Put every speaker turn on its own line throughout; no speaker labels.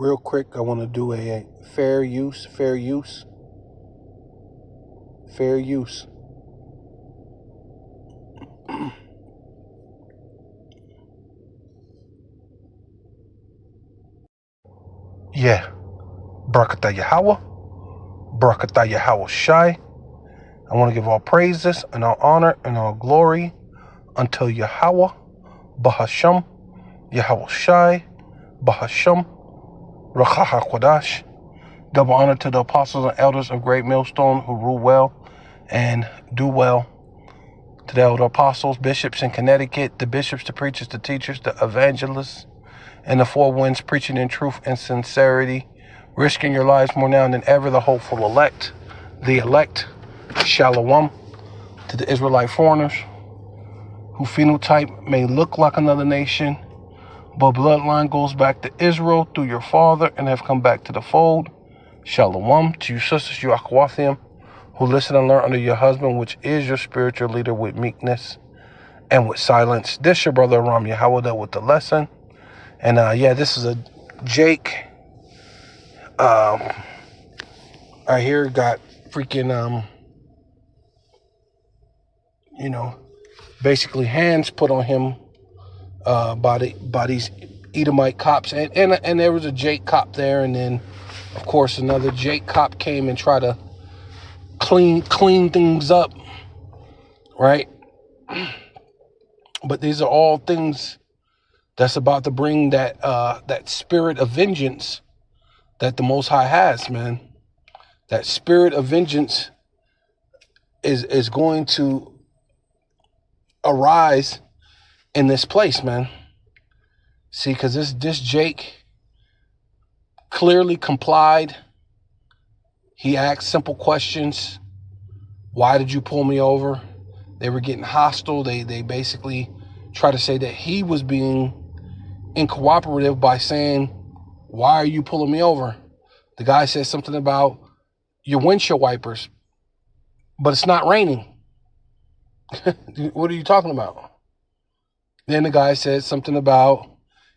Real quick, I want to do a fair use. Yeah. Barakatah Yahawah. Barakatah Yahawshi. I want to give all praises and all honor and all glory unto Yahawah, BaHaSham Yahawshi, BaHaSham Yahawah. Double honor to the apostles and elders of Great Millstone who rule well and do well. To the elder apostles, bishops in Connecticut, the bishops, the preachers, the teachers, the evangelists, and the four winds preaching in truth and sincerity, risking your lives more now than ever, the hopeful elect, the elect, shalom, to the Israelite foreigners, who phenotype may look like another nation, but bloodline goes back to Israel through your father and have come back to the fold. Shalom to you sisters, you yahawah, who listen and learn under your husband, which is your spiritual leader, with meekness and with silence. This your brother Ram Yahawah with the lesson. And this is a Jake. I hear got freaking basically hands put on him by these Edomite cops, and there was a Jake cop there, and then of course another Jake cop came and tried to clean things up, right? But these are all things that's about to bring that spirit of vengeance that the Most High has, man. That spirit of vengeance is going to arise in this place, man. See, because this Jake clearly complied. He asked simple questions. Why did you pull me over? They were getting hostile. They basically tried to say that he was being uncooperative by saying, why are you pulling me over? The guy said something about your windshield wipers, but it's not raining. What are you talking about? Then the guy said something about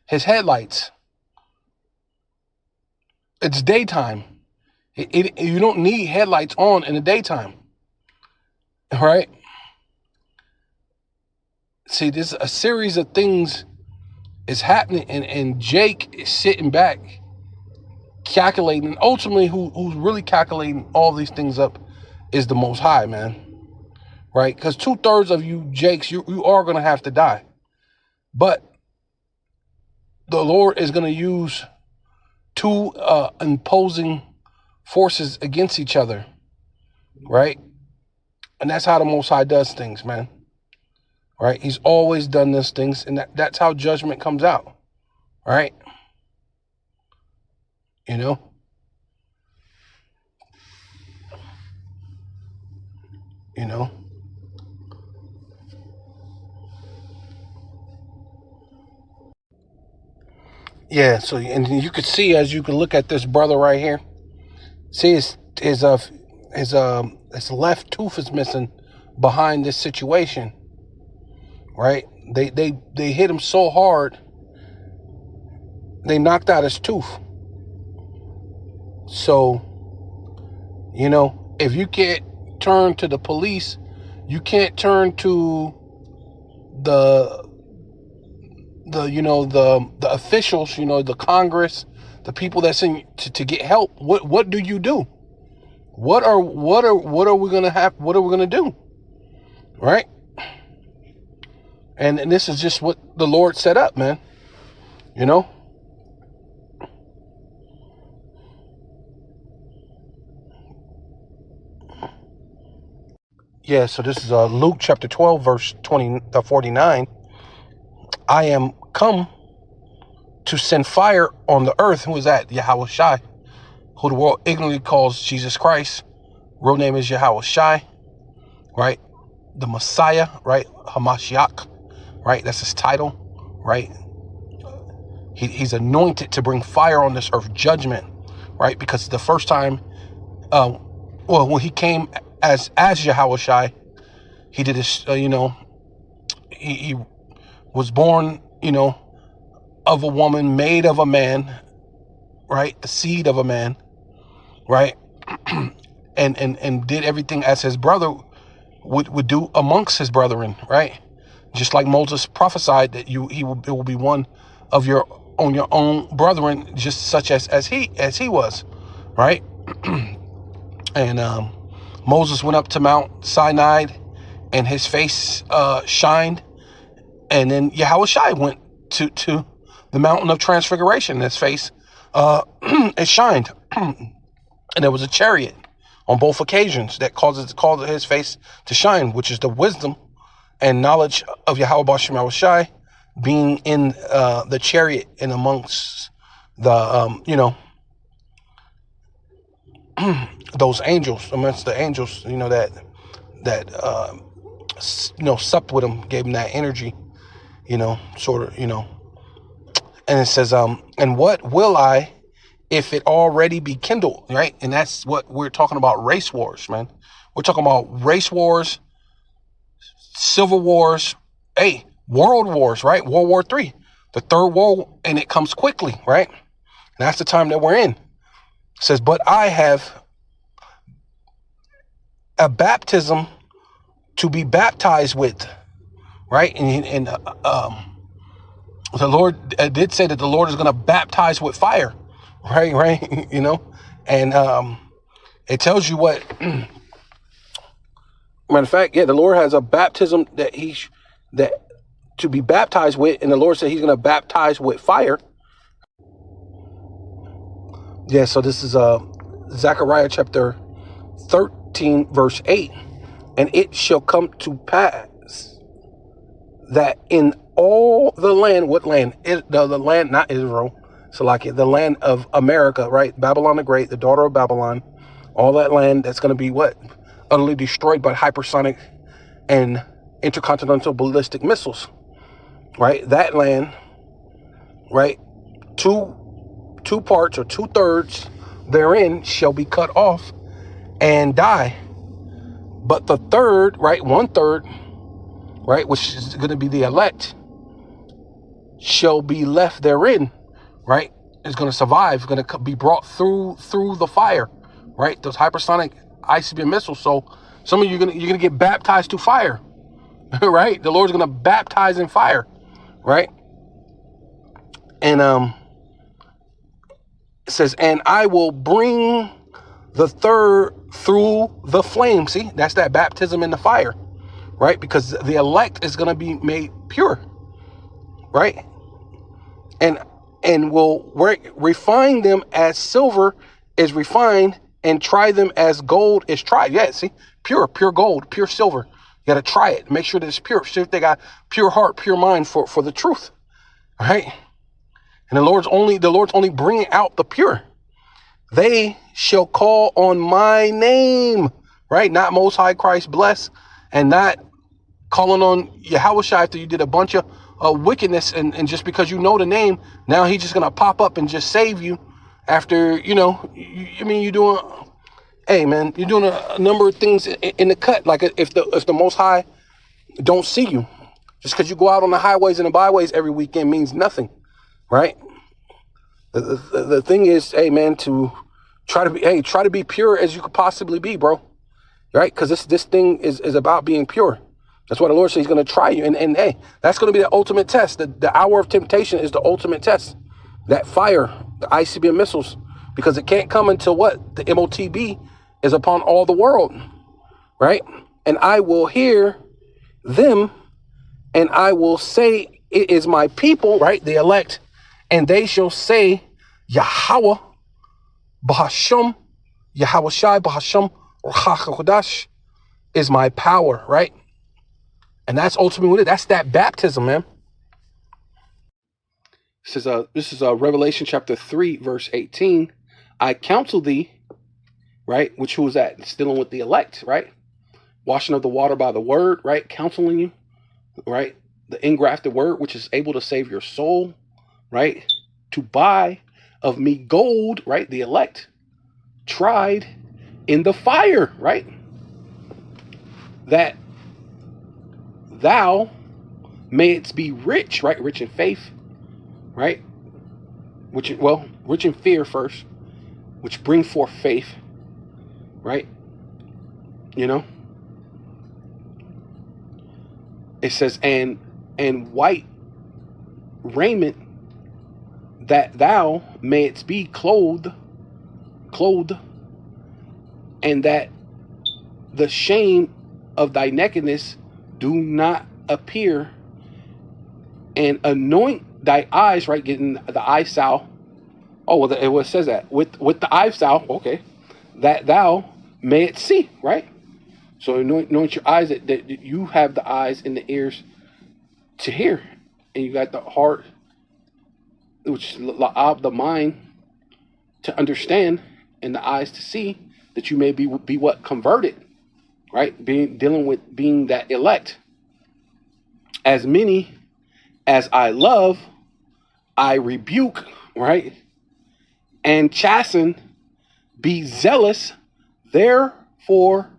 his headlights. It's daytime. You don't need headlights on in the daytime, right? See, there's a series of things is happening, and Jake is sitting back, calculating. And ultimately, who's really calculating all these things up is the Most High, man. Right? Because 2/3 of you Jakes, you are going to have to die. But the Lord is going to use two imposing forces against each other, right? And that's how the Most High does things, man. Right? He's always done these things, and that's how judgment comes out, right? You know? Yeah, so, and you could see, as you can look at this brother right here, see his left tooth is missing behind this situation, right? They hit him so hard, they knocked out his tooth. So, if you can't turn to the police, you can't turn to the officials, the Congress, the people that's in to get help. What do you do? What are we gonna do? Right? And this is just what the Lord set up, man. Yeah, so this is Luke chapter 12, verse 49. I am come to send fire on the earth. Who is that? Yahawah, who the world ignorantly calls Jesus Christ. Real name is Yahawah, right? The Messiah, right? Hamashiach, right? That's his title, right? He's anointed to bring fire on this earth, judgment, right? Because the first time, when he came as Yahawah, he did this, he was born, of a woman, made of a man, right, the seed of a man, right, and did everything as his brother would do amongst his brethren, right? Just like Moses prophesied that it will be one of your own brethren, just such as he was, right? And Moses went up to Mount Sinai, and his face shined, and then Yahawah went to the mountain of transfiguration, and his face it shined, and there was a chariot on both occasions that caused his face to shine, which is the wisdom and knowledge of BaHaSham Yahawshi being in the chariot and amongst the those angels, amongst the angels, that supped with him, gave him that energy, sort of, and it says, and what will I if it already be kindled, right? And that's what we're talking about, race wars, man. We're talking about race wars, civil wars, world wars, right? World War III, the third world, and it comes quickly, right? And that's the time that we're in. It says, but I have a baptism to be baptized with, right? And the Lord did say that the Lord is going to baptize with fire, right? And it tells you what. Matter of fact, the Lord has a baptism that to be baptized with, and the Lord said He's going to baptize with fire. Yeah, so this is Zechariah chapter 13, verse 8, and it shall come to pass that in all the land, what land? The land, not Israel, so like the land of America, right? Babylon the Great, the daughter of Babylon, all that land that's going to be what? Utterly destroyed by hypersonic and intercontinental ballistic missiles, right? That land, right? Two parts or 2/3 therein shall be cut off and die. But the third, right? 1/3, right? Which is going to be the elect, shall be left therein, right? Is going to survive, going to be brought through the fire, right? Those hypersonic ICBM missiles. So some of you you're gonna get baptized to fire, right? The Lord's gonna baptize in fire, right? And it says, and I will bring the third through the flame. See, that's that baptism in the fire, right? Because the elect is gonna be made pure, right? And will refine them as silver is refined, and try them as gold is tried. Yeah, see, pure gold, pure silver. You got to try it. Make sure that it's pure. See if they got pure heart, pure mind for the truth. All right. And the Lord's only bringing out the pure. They shall call on my name, right? Not Most High Christ bless, and not calling on Yahawah after you did a bunch of wickedness, and just because you know the name, now He's just gonna pop up and just save you. After, you're doing, you're doing a number of things in the cut. Like if the Most High don't see you, just because you go out on the highways and the byways every weekend means nothing, right? The thing is, to try to be pure as you could possibly be, bro, right? Because this thing is about being pure. That's why the Lord says He's going to try you, and that's going to be the ultimate test. The hour of temptation is the ultimate test. That fire, the ICBM missiles, because it can't come until what? The MOTB is upon all the world, right? And I will hear them, and I will say, it is my people, right? The elect, and they shall say, Yahawah, BaHaSham Yahawshi, BaHaSham Kodash is my power, right? And that's ultimately what it is. That's that baptism, man. This is Revelation chapter 3, verse 18. I counsel thee, right? Which who was that? It's dealing with the elect, right? Washing of the water by the word, right? Counseling you, right? The engrafted word, which is able to save your soul, right? To buy of me gold, right? The elect, tried in the fire, right? That thou mayest be rich, right? Rich in faith, right?
rich in fear first, which bring forth faith, right? You know, it says, and white raiment, that thou mayest be clothed, and that the shame of thy nakedness do not appear, and anoint thy eyes, right? Getting the eye salve. Oh, well, it says that with the eye salve, okay, that thou mayest see, right? So anoint your eyes, that you have the eyes and the ears to hear, and you got the heart, which is the mind to understand, and the eyes to see, that you may be what converted, right? Dealing with being that elect. As many as I love, I rebuke, right? And chasten, be zealous, therefore,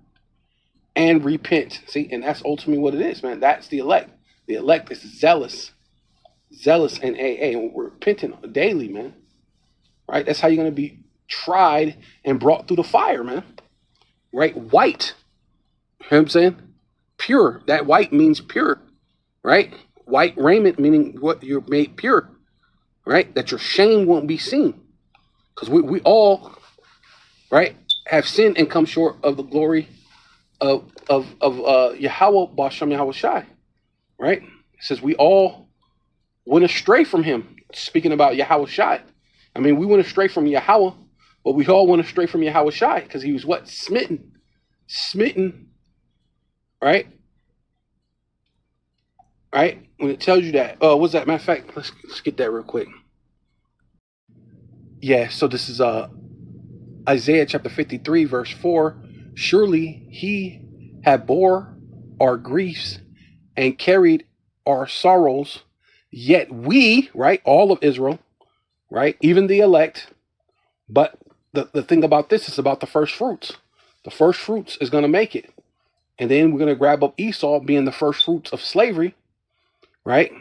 and repent. See, and that's ultimately what it is, man. That's the elect. The elect is zealous and and we're repentant daily, man. Right? That's how you're going to be tried and brought through the fire, man. Right? White. You know what I'm saying? Pure. That white means pure. Right? White raiment meaning what you're made pure. Right? That your shame won't be seen. Because we all, right, have sinned and come short of the glory of Yahawah, BaHaSham Yahawshi. Right? It says we all went astray from him. Speaking about Yahawah. I mean, we went astray from Yahawah, but we all went astray from Yahawah because he was what? Smitten, right? Right? When it tells you that, what's that? Matter of fact, let's get that real quick. Yeah, so this is Isaiah chapter 53, verse 4. Surely he had bore our griefs and carried our sorrows, yet we, right, all of Israel, right, even the elect, but the thing about this is about the first fruits. The first fruits is going to make it. And then we're going to grab up Esau being the first fruits of slavery, right?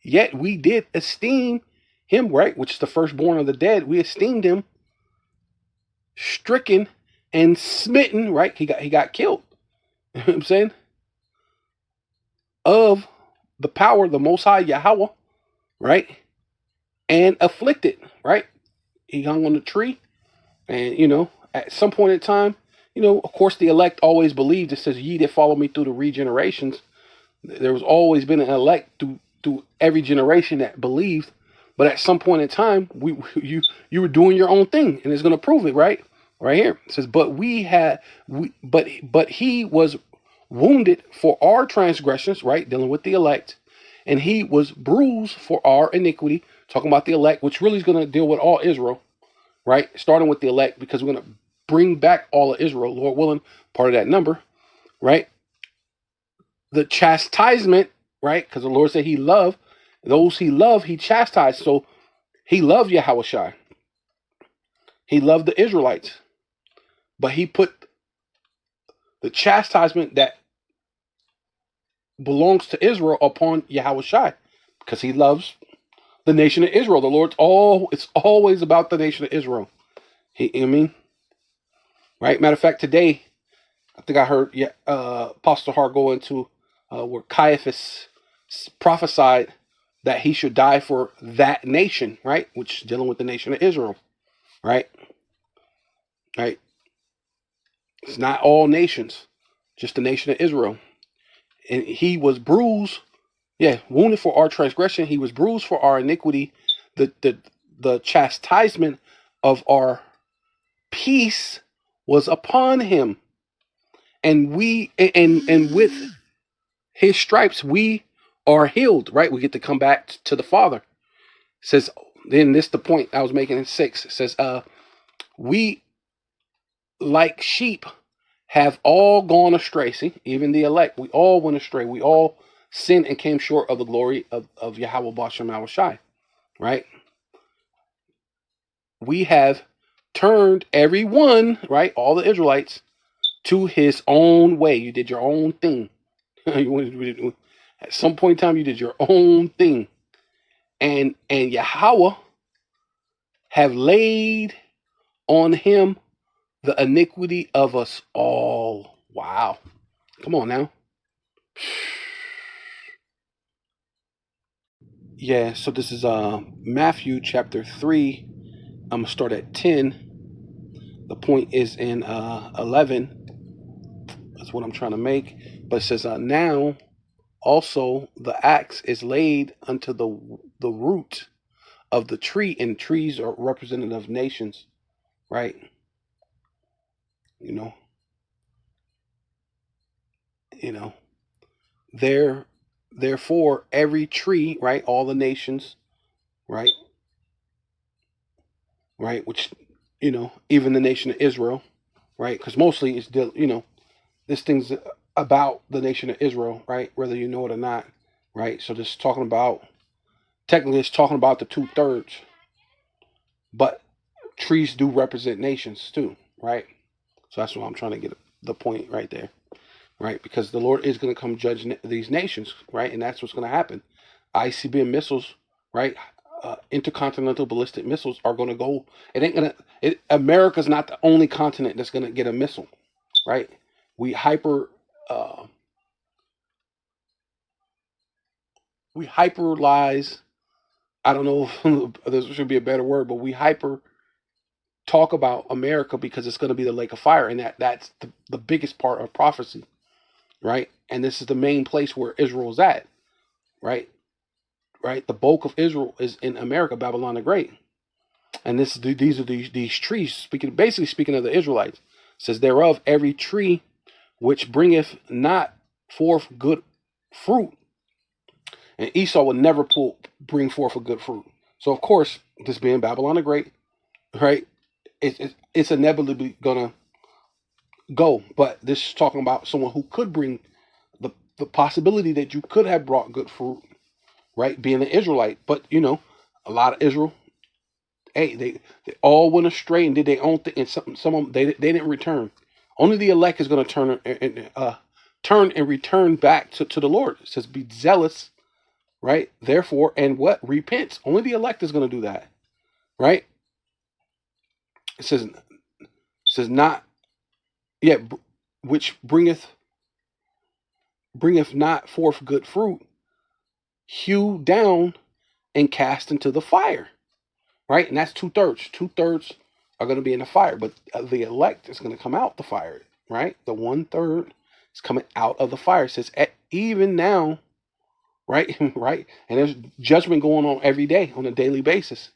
Yet we did esteem him, right, which is the firstborn of the dead. We esteemed him stricken and smitten, right? He got killed. You know what I'm saying? Of the power, the Most High Yahawah, right? And afflicted, right? He hung on the tree. And, you know, at some point in time, you know, of course, the elect always believed. It says, ye that follow me through the regenerations. There was always been an elect through every generation that believed. But at some point in time, you were doing your own thing, and it's going to prove it, right? Right here. It says, but he was wounded for our transgressions, right? Dealing with the elect. And he was bruised for our iniquity. Talking about the elect, which really is going to deal with all Israel, right? Starting with the elect, because we're going to bring back all of Israel, Lord willing, part of that number, right? The chastisement, right? Because the Lord said he loved those he loved, he chastised. So he loved Yahawah. He loved the Israelites. But he put the chastisement that belongs to Israel upon Yahawah because he loves the nation of Israel. The Lord's it's always about the nation of Israel. Right? Matter of fact, today, I think I heard Apostle Hart go into where Caiaphas prophesied that he should die for that nation, right? Which is dealing with the nation of Israel, right? Right? It's not all nations, just the nation of Israel. And he was bruised, wounded for our transgression. He was bruised for our iniquity. The chastisement of our peace was upon him. And with his stripes, we are healed, right? We get to come back to the Father. It says, then this is the point I was making in 6. It says, we like sheep have all gone astray. See, even the elect, we all went astray. We all sinned and came short of the glory of Yahawah, BaHaSham Yahawshi, right? We have turned everyone, right, all the Israelites, to his own way. You did your own thing. At some point in time, you did your own thing. And Yahawah, have laid on him the iniquity of us all. Wow. Come on now. Yeah, so this is Matthew chapter 3. I'm going to start at 10. The point is in 11. That's what I'm trying to make. But it says, now also the axe is laid unto the root of the tree, and trees are representative of nations, right? You know, therefore every tree, right? All the nations, right? Right, which, even the nation of Israel, right? Because mostly it's still, this thing's about the nation of Israel, right? Whether you know it or not, right? So this is talking about, technically it's talking about the 2/3, but trees do represent nations too, right? So that's what I'm trying to get the point right there, right? Because the Lord is going to come judge these nations, right? And that's what's going to happen. ICBM missiles, right? Intercontinental ballistic missiles are going to go. It ain't gonna. America's not the only continent that's going to get a missile, right? We hyperlize. I don't know if there should be a better word, but we hyper talk about America because it's going to be the lake of fire, and that's the biggest part of prophecy, right? And this is the main place where Israel's at, right? Right. The bulk of Israel is in America, Babylon the Great. And these are these trees, basically speaking of the Israelites. It says, thereof every tree which bringeth not forth good fruit. And Esau would never bring forth a good fruit. So of course, this being Babylon the Great, right? It's inevitably gonna go. But this is talking about someone who could bring the possibility that you could have brought good fruit, right? Being an Israelite. But a lot of Israel, hey, they all went astray and did their own thing, and some of them they didn't return. Only the elect is going to turn and return back to the Lord. It says, "Be zealous, right? Therefore, and what repent." Only the elect is going to do that, right? It says not yet, which bringeth not forth good fruit, hew down and cast into the fire. Right? And that's 2/3. 2/3 are going to be in the fire, but the elect is going to come out the fire, right? The 1/3 is coming out of the fire. It says, even now, right? Right? And there's judgment going on every day on a daily basis.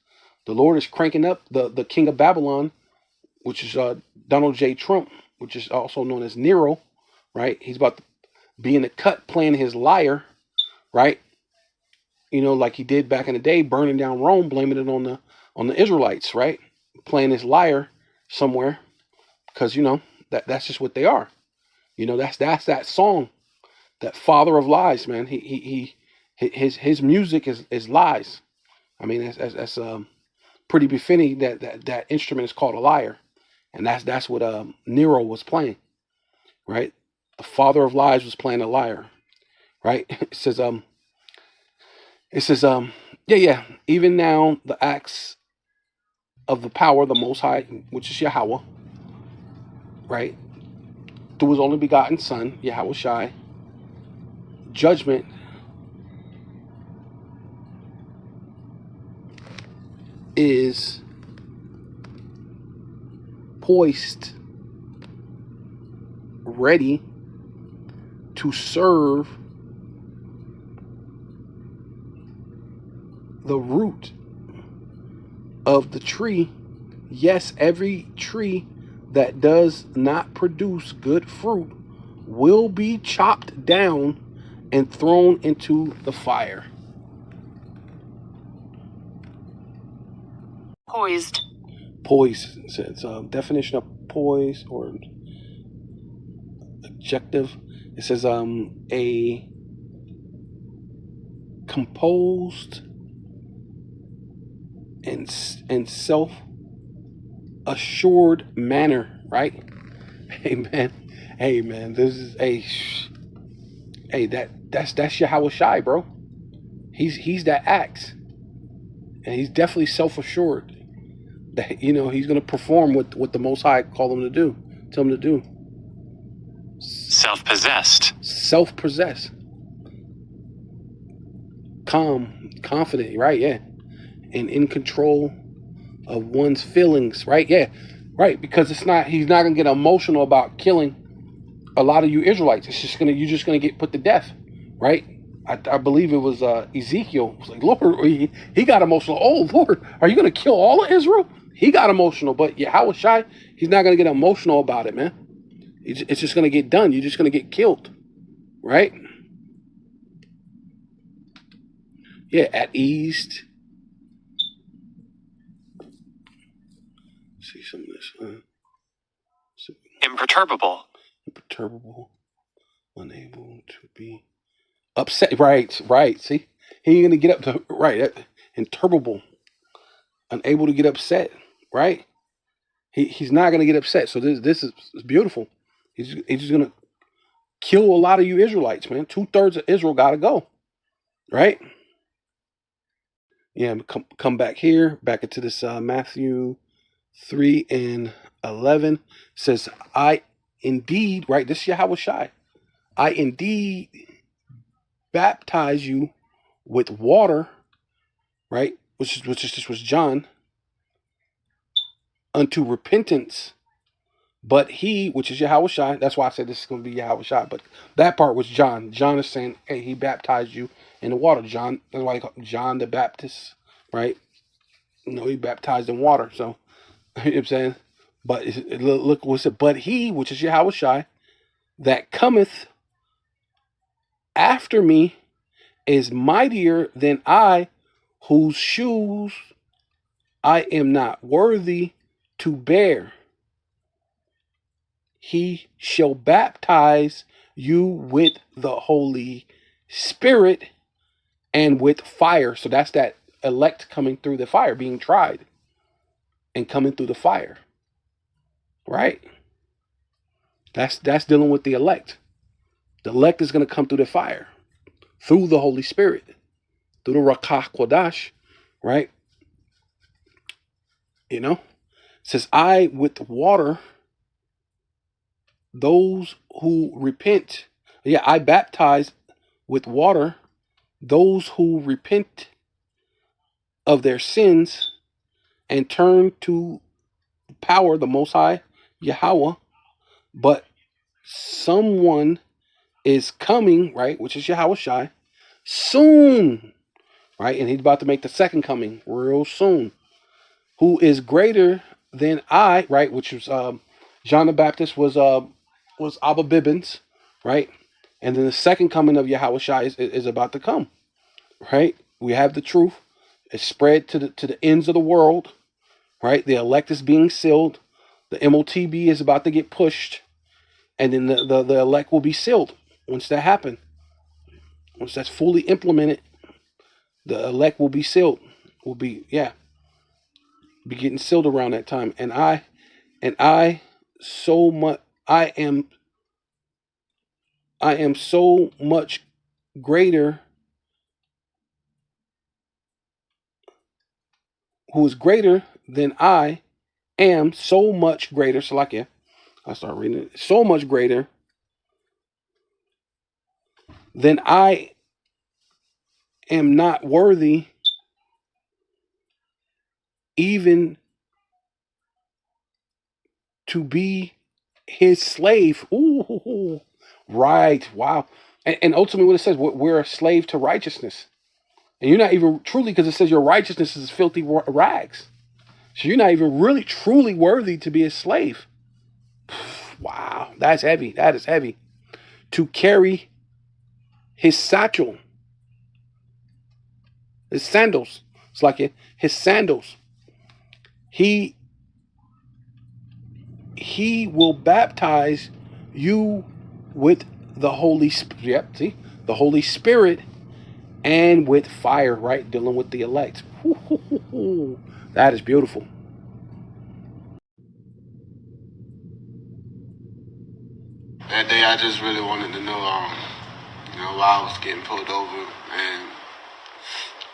The Lord is cranking up the king of Babylon, which is Donald J. Trump, which is also known as Nero, right? He's about to be in the cut playing his liar, right? Like he did back in the day, burning down Rome, blaming it on the Israelites, right? Playing his liar somewhere, because that's just what they are. That's that song, that father of lies, man. His music is lies. I mean, that's pretty befitting that instrument is called a lyre, and that's what Nero was playing, right? The father of lies was playing a lyre, right? It says, yeah. Even now, the axe of the power of the Most High, which is Yahawah, right? Through his only begotten Son, Yahawashi, judgment is poised, ready to serve the root of the tree. Yes, every tree that does not produce good fruit will be chopped down and thrown into the fire. Poised. It's a definition of poise or adjective. It says a composed and self-assured manner, right? Hey man, this is that's Yahawah, bro. He's that axe, and he's definitely self-assured. that, you know, he's going to perform what the Most High called him to do, tell him to do.
Self-possessed.
Self-possessed. Calm, confident, right? Yeah. And in control of one's feelings, right? Yeah, right. Because he's not going to get emotional about killing a lot of you Israelites. You're just gonna get put to death, right? I believe it was Ezekiel. It was like, Lord, he got emotional. Oh Lord, are you gonna kill all of Israel? He got emotional, but Yahawah, he's not gonna get emotional about it, man. It's just gonna get done. You're just gonna get killed, right? Yeah, at ease. See some of this.
Imperturbable.
Imperturbable, unable to be upset. Right. See, he ain't gonna get up to right. Imperturbable, unable to get upset. Right. He's not gonna get upset. So this is beautiful. He's just gonna kill a lot of you Israelites, man. 2/3 of Israel gotta go. Right. Yeah. Come back here, back into this Matthew 3:11 says, I indeed, right. This is Yahawah. I indeed baptize you with water, right? Which was John, unto repentance. But he, which is Yahawah, that's why I said this is going to be Yahawah. But that part was John. John is saying, hey, he baptized you in the water. John, that's why he called John the Baptist, right? You know, he baptized in water. So, you know what I'm saying? But look what's it? But he, which is Yahawah, that cometh after me is mightier than I, whose shoes I am not worthy to bear. He shall baptize you with the Holy Spirit and with fire. So that's that elect coming through the fire, being tried and coming through the fire. Right? That's dealing with the elect. The elect is going to come through the fire, through the Holy Spirit, through the Rakah Kodash, right? You know? It says, I with water, those who repent. Yeah, I baptize with water those who repent of their sins and turn to power, the Most High, Yahawah. But someone is coming, right, which is Yahawah, soon, right, and he's about to make the second coming real soon, who is greater than I, right, which was John the Baptist was Abba Bibbins, right, and then the second coming of Yahawah is about to come, right. We have the truth. It's spread to the ends of the world, right? The elect is being sealed. The MOTB is about to get pushed, and then the elect will be sealed once that happens. Once that's fully implemented, the elect will be sealed. Will be getting sealed around that time. And I so much I am so much greater, who is greater than I am, so much greater. So like, yeah, I'll start reading it. So much greater than I am not worthy even to be his slave. Ooh, right. Wow. And ultimately what it says, we're a slave to righteousness. And you're not even truly, because it says your righteousness is filthy rags. So you're not even really truly worthy to be a slave. Wow. That's heavy. That is heavy. To carry his satchel, his sandals. It's like his sandals. He will baptize you with the Holy Spirit. Yep, see? The Holy Spirit and with fire, right? Dealing with the elect. That is beautiful.
That day, I just really wanted to know, why I was getting pulled over and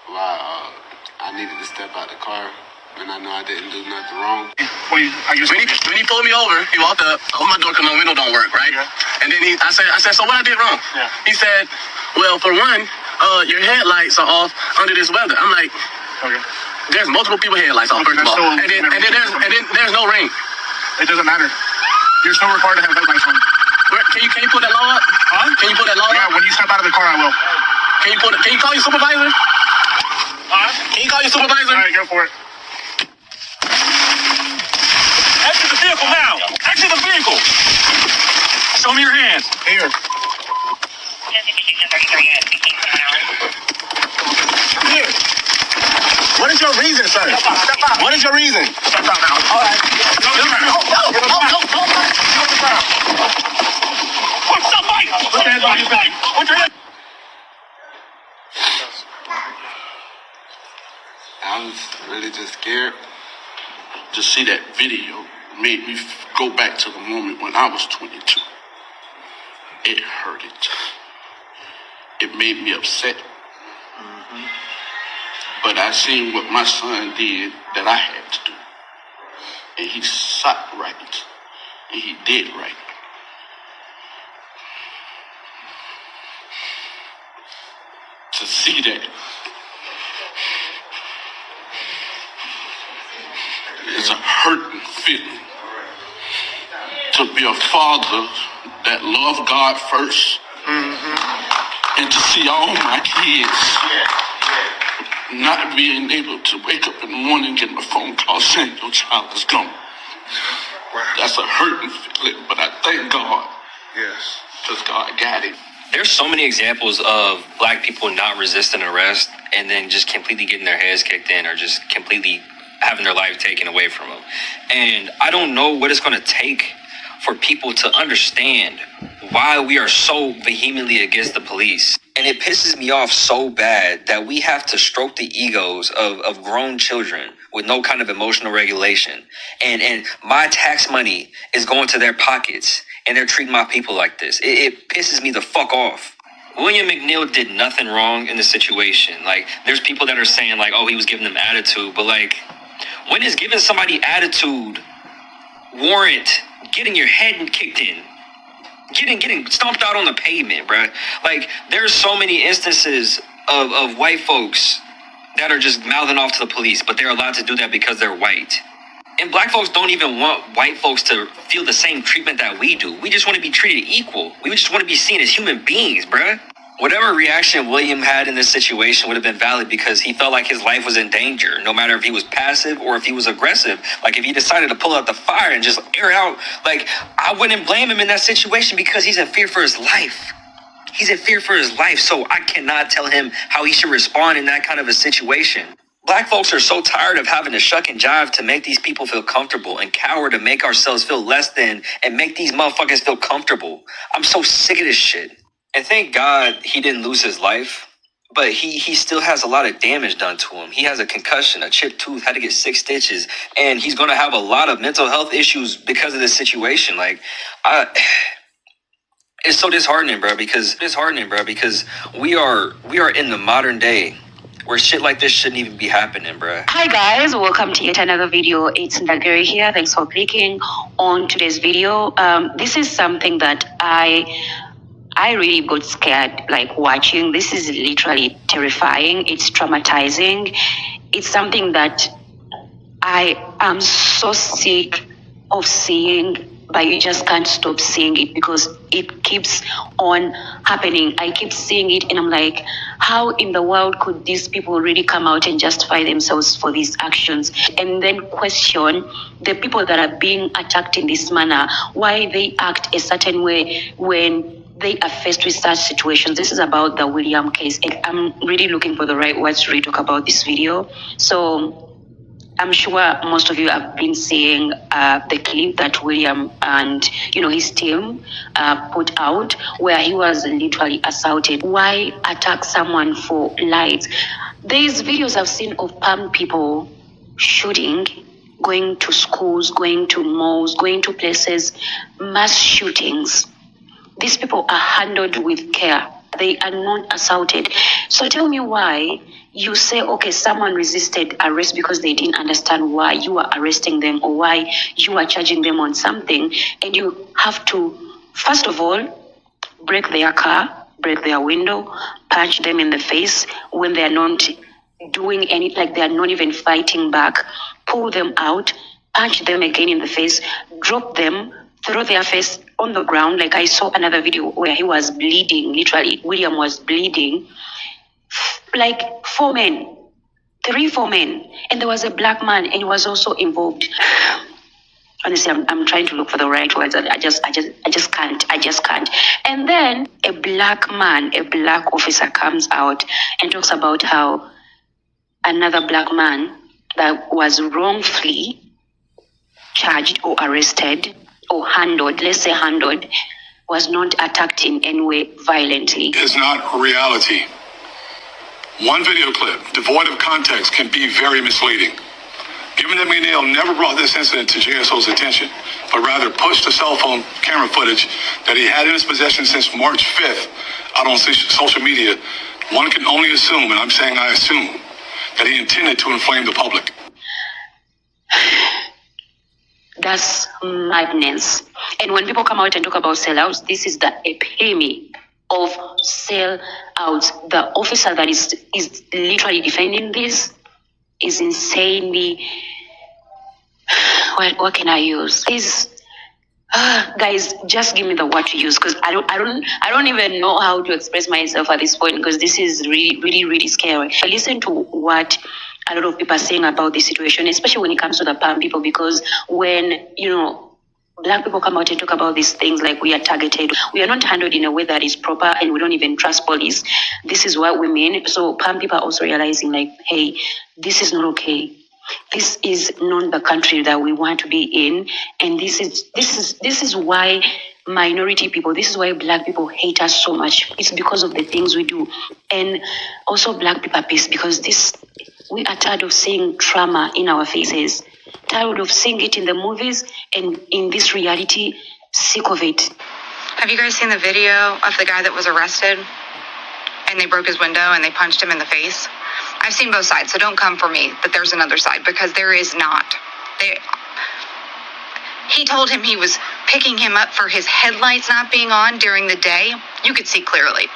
why I needed to step out the car. and I know I didn't do nothing wrong.
When he pulled me over, he walked up, opened my door because my window don't work, right? Yeah. And then I said, so what I did wrong? Yeah. He said, well, for one, your headlights are off under this weather. I'm like, okay. There's multiple people headlights off, first of all. And then there's no ring. It doesn't matter. You're still required to have headlights on. Can you put that law up? Huh? Can you put that law up? Yeah, when you step out of the car, I will. Can you call your supervisor? Huh? Can you call your supervisor? All right, go for it. Exit the vehicle now. Exit the vehicle. Show me your hands. Here. Here. What is your reason, sir? Step out. What is your reason? Step out now. All right. No. What's up, Mike? Put your hands on your back. Put your hands.
I was really just scared.
To see that video made me go back to the moment when I was 22. It hurted. It made me upset. Mm-hmm. But I seen what my son did that I had to do. And he sat right. And he did right. To see that it's a hurting feeling. To be a father that loved God first. Mm-hmm. And to see all my kids not being able to wake up in the morning and get my phone call saying your child is gone. Wow. That's a hurting feeling, but I thank God. Yes. Because God got it.
There's so many examples of black people not resisting arrest and then just completely getting their heads kicked in or just completely having their life taken away from them. And I don't know what it's going to take for people to understand why we are so vehemently against the police. And it pisses me off so bad that we have to stroke the egos of grown children with no kind of emotional regulation. And my tax money is going to their pockets and they're treating my people like this. It pisses me the fuck off. William McNeil did nothing wrong in the situation. Like, there's people that are saying like, oh, he was giving them attitude. But like, when is giving somebody attitude warrant getting your head kicked in? Getting stomped out on the pavement, bruh. Like, there's so many instances of white folks that are just mouthing off to the police, but they're allowed to do that because they're white. And black folks don't even want white folks to feel the same treatment that we do. We just want to be treated equal. We just want to be seen as human beings, bruh. Whatever reaction William had in this situation would have been valid because he felt like his life was in danger, no matter if he was passive or if he was aggressive. Like, if he decided to pull out the fire and just air out, like, I wouldn't blame him in that situation because he's in fear for his life. He's in fear for his life, so I cannot tell him how he should respond in that kind of a situation. Black folks are so tired of having to shuck and jive to make these people feel comfortable and cower to make ourselves feel less than and make these motherfuckers feel comfortable. I'm so sick of this shit. And thank God he didn't lose his life, but he still has a lot of damage done to him. He has a concussion, a chipped tooth, had to get 6 stitches, and he's going to have a lot of mental health issues because of this situation. Like, it's so disheartening, bro, because we are in the modern day where shit like this shouldn't even be happening, bro.
Hi guys, welcome to yet another video. It's Ndagiri here. Thanks for clicking on today's video. This is something that I really got scared, like, watching. This is literally terrifying. It's traumatizing. It's something that I am so sick of seeing, but you just can't stop seeing it because it keeps on happening. I keep seeing it and I'm like, how in the world could these people really come out and justify themselves for these actions? And then question the people that are being attacked in this manner, why they act a certain way when they are faced with such situations. This is about the William case, and I'm really looking for the right words to really talk about this video. So I'm sure most of you have been seeing the clip that William and his team put out, where he was literally assaulted. Why attack someone for lights? These videos I've seen of armed people shooting, going to schools, going to malls, going to places, mass shootings. These people are handled with care. They are not assaulted. So tell me why you say, okay, someone resisted arrest because they didn't understand why you are arresting them or why you are charging them on something, and you have to, first of all, break their car, break their window, punch them in the face when they are not doing any, like they are not even fighting back, pull them out, punch them again in the face, drop them, throw their face on the ground. Like I saw another video where he was bleeding, literally, William was bleeding, like 4 men, 3-4 men, and there was a black man, and he was also involved. Honestly, I'm trying to look for the right words. I just can't. And then a black man, a black officer comes out and talks about how another black man that was wrongfully charged or arrested or handled, let's say handled, was not attacked in any way violently.
Is not reality. One video clip devoid of context can be very misleading. Given that McNeil never brought this incident to JSO's attention, but rather pushed the cell phone camera footage that he had in his possession since March 5th out on social media, one can only assume, and I'm saying I assume, that he intended to inflame the public.
That's madness. And when people come out and talk about sellouts, this is the epitome of sellouts. The officer that is literally defending this is insanely, what can I use? Guys, just give me the word to use, because I don't even know how to express myself at this point, because this is really scary. I listen to what a lot of people are saying about this situation, especially when it comes to the PAM people, because when, Black people come out and talk about these things like we are targeted, we are not handled in a way that is proper, and we don't even trust police. This is what we mean. So PAM people are also realizing, like, hey, this is not okay. This is not the country that we want to be in, and this is why minority people, this is why Black people hate us so much. It's because of the things we do, and also Black people are pissed because we are tired of seeing trauma in our faces. Tired of seeing it in the movies and in this reality, sick of it.
Have you guys seen the video of the guy that was arrested and they broke his window and they punched him in the face? I've seen both sides, so don't come for me that there's another side, because there is not. He told him he was picking him up for his headlights not being on during the day. You could see clearly.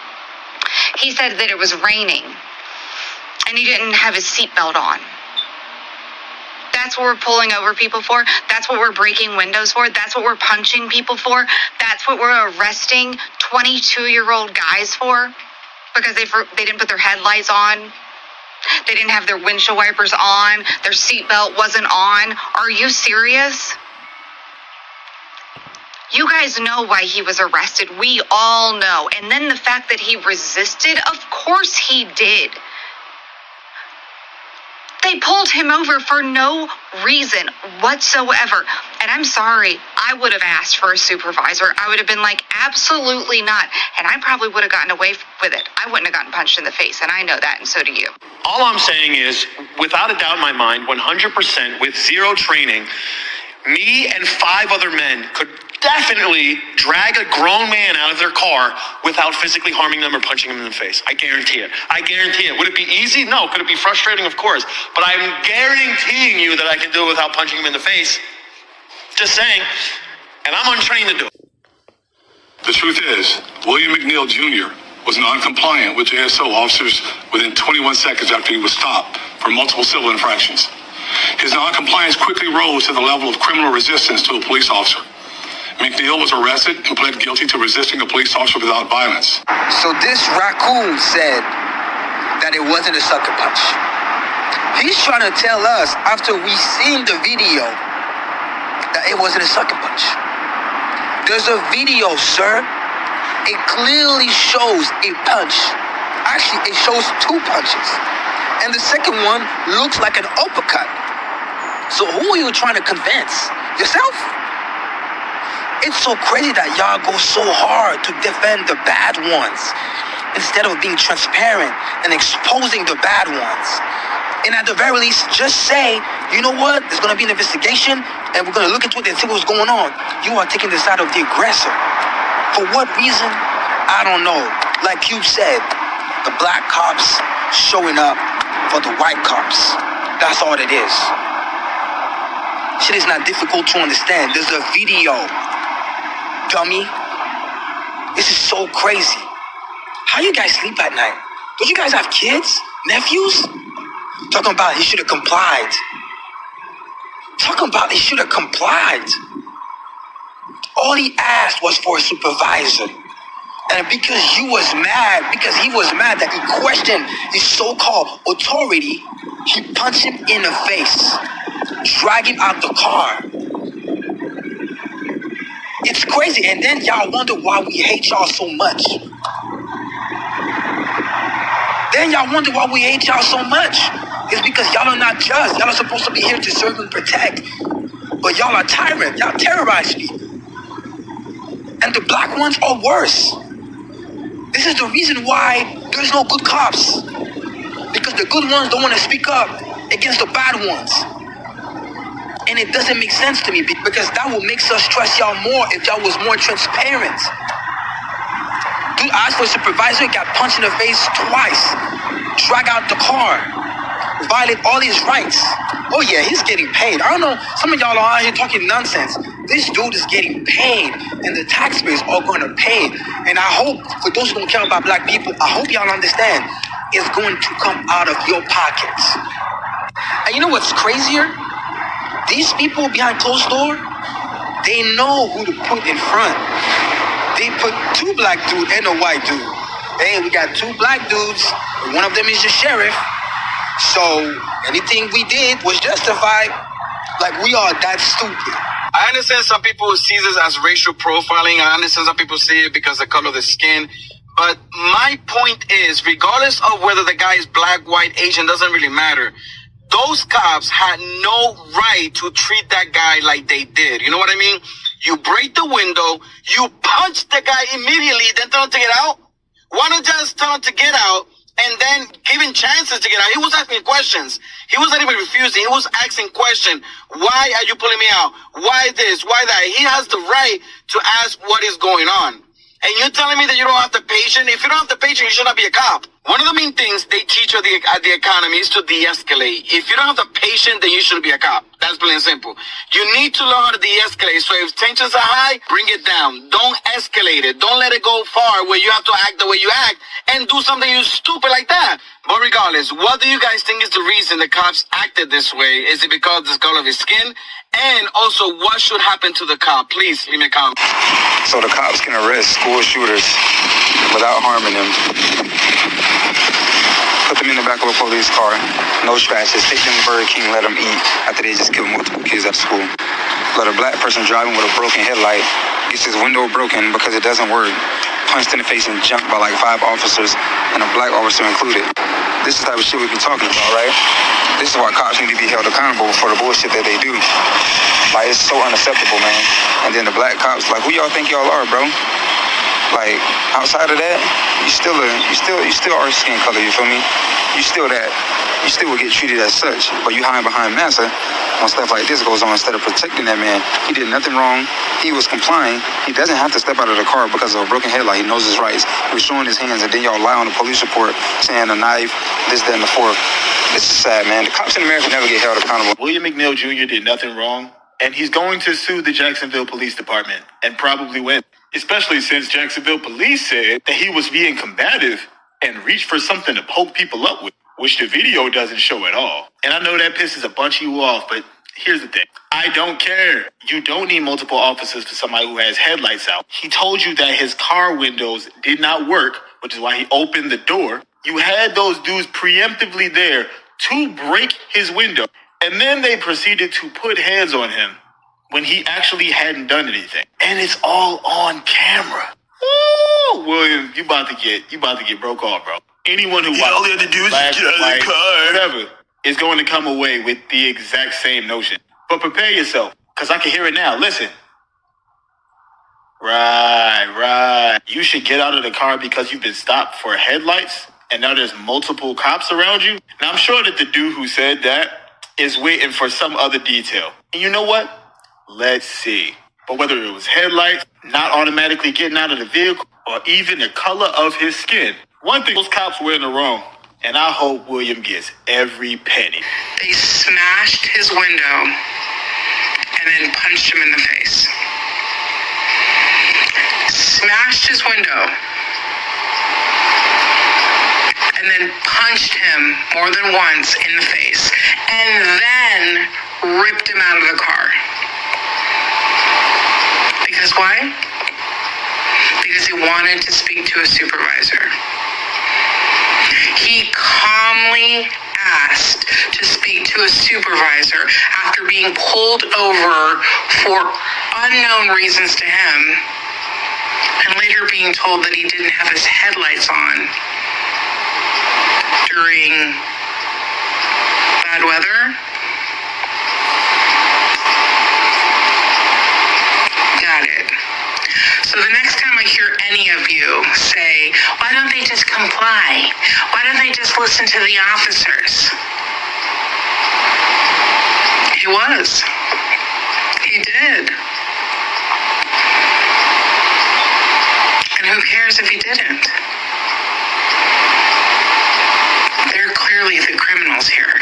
He said that it was raining and he didn't have his seatbelt on. That's what we're pulling over people for. That's what we're breaking windows for. That's what we're punching people for. That's what we're arresting 22-year-old guys for, because they didn't put their headlights on. They didn't have their windshield wipers on. Their seatbelt wasn't on. Are you serious? You guys know why he was arrested. We all know. And then the fact that he resisted, of course he did. They pulled him over for no reason whatsoever. And I'm sorry, I would have asked for a supervisor. I would have been like, absolutely not. And I probably would have gotten away with it. I wouldn't have gotten punched in the face. And I know that, and so do you.
All I'm saying is, without a doubt in my mind, 100% with zero training, me and 5 other men could definitely drag a grown man out of their car without physically harming them or punching them in the face. I guarantee it. I guarantee it. Would it be easy? No. Could it be frustrating? Of course. But I'm guaranteeing you that I can do it without punching him in the face. Just saying. And I'm untrained to do it.
The truth is, William McNeil Jr. was non-compliant with JSO officers within 21 seconds after he was stopped for multiple civil infractions. His non-compliance quickly rose to the level of criminal resistance to a police officer. McNeil was arrested and pled guilty to resisting a police officer without violence.
So this raccoon said that it wasn't a sucker punch. He's trying to tell us, after we seen the video, that it wasn't a sucker punch. There's a video, sir. It clearly shows a punch. Actually, it shows 2 punches. And the second one looks like an uppercut. So who are you trying to convince? Yourself? It's so crazy that y'all go so hard to defend the bad ones instead of being transparent and exposing the bad ones. And at the very least, just say, you know what? There's going to be an investigation and we're going to look into it and see what's going on. You are taking the side of the aggressor. For what reason? I don't know. Like you said, the black cops showing up for the white cops. That's all it is. Shit is not difficult to understand. There's a video, dummy. This is so crazy. How you guys sleep at night? Don't you guys have kids? Nephews? Talking about he should have complied. Talking about he should have complied. All he asked was for a supervisor. And because he was mad that he questioned his so-called authority, he punched him in the face, dragged him out the car. It's crazy. And then y'all wonder why we hate y'all so much. It's because y'all are not just. Y'all are supposed to be here to serve and protect. But y'all are tyrant. Y'all terrorize people. And the black ones are worse. This is the reason why there's no good cops. Because the good ones don't want to speak up against the bad ones. And it doesn't make sense to me because that will make us trust y'all more if y'all was more transparent. Dude asked for a supervisor, got punched in the face twice, drag out the car, violate all his rights. Oh yeah, he's getting paid. I don't know, some of y'all are out here talking nonsense. This dude is getting paid and the taxpayers are going to pay. And I hope, for those who don't care about black people, I hope y'all understand it's going to come out of your pockets. And you know what's crazier? These people behind closed door, they know who to put in front. They put two black dudes and a white dude. Hey, we got two black dudes. One of them is the sheriff. So anything we did was justified. Like we are that stupid.
I understand some people see this as racial profiling. I understand some people see it because of the color of the skin. But my point is, regardless of whether the guy is black, white, Asian, doesn't really matter. Those cops had no right to treat that guy like they did. You know what I mean? You break the window, you punch the guy immediately, then tell him to get out. Why not just tell him to get out and then give him chances to get out? He was asking questions. He wasn't even refusing. He was asking questions. Why are you pulling me out? Why this? Why that? He has the right to ask what is going on. And you're telling me that you don't have the patience? If you don't have the patience, you should not be a cop. One of the main things they teach at the academy is to de-escalate. If you don't have the patience, then you shouldn't be a cop. That's plain and simple. You need to learn how to de-escalate. So if tensions are high, bring it down. Don't escalate it. Don't let it go far where you have to act the way you act and do something you stupid like that. But regardless, what do you guys think is the reason the cops acted this way? Is it because of the color of his skin? And also, what should happen to the cop? Please leave me a comment.
So the cops can arrest school shooters without harming them. Put them in the back of a police car, no scratches, take them to Burger King, let them eat after they just killed multiple kids at school. Let a black person driving with a broken headlight, gets his window broken because it doesn't work, punched in the face and jumped by like 5 officers, and a black officer included. This is the type of shit we be talking about, right? This is why cops need to be held accountable for the bullshit that they do. Like, it's so unacceptable, man. And then the black cops, like, who y'all think y'all are, bro? Like, outside of that, you still are skin color, you feel me? You still that. You still will get treated as such. But you hide behind massa when stuff like this goes on instead of protecting that man. He did nothing wrong. He was complying. He doesn't have to step out of the car because of a broken headlight. He knows his rights. He was showing his hands, and then y'all lie on the police report saying a knife, this, that, and the fourth. This is sad, man. The cops in America never get held accountable.
William McNeil Jr. did nothing wrong, and he's going to sue the Jacksonville Police Department and probably win. Especially since Jacksonville Police said that he was being combative and reached for something to poke people up with, which the video doesn't show at all. And I know that pisses a bunch of you off, but here's the thing. I don't care. You don't need multiple officers for somebody who has headlights out. He told you that his car windows did not work, which is why he opened the door. You had those dudes preemptively there to break his window, and then they proceeded to put hands on him when he actually hadn't done anything. And it's all on camera. Ooh, William, you about to get broke off, bro. Anyone who
all they had to do is get out of the car,
whatever, is going to come away with the exact same notion. But prepare yourself, because I can hear it now. Listen. Right. You should get out of the car because you've been stopped for headlights, and now there's multiple cops around you. Now, I'm sure that the dude who said that is waiting for some other detail. And you know what? Let's see. But whether it was headlights, not automatically getting out of the vehicle,
or even the color of his skin. One thing those cops were in the wrong, and I hope William gets every penny.
They smashed his window and then punched him in the face. Smashed his window and then punched him more than once in the face, and then ripped him out of the car. Because why? Because he wanted to speak to a supervisor. He calmly asked to speak to a supervisor after being pulled over for unknown reasons to him, and later being told that he didn't have his headlights on during bad weather. Got it. So the next time I hear any of you say, why don't they just comply? Why don't they just listen to the officers? He was. He did. And who cares if he didn't? They're clearly the criminals here.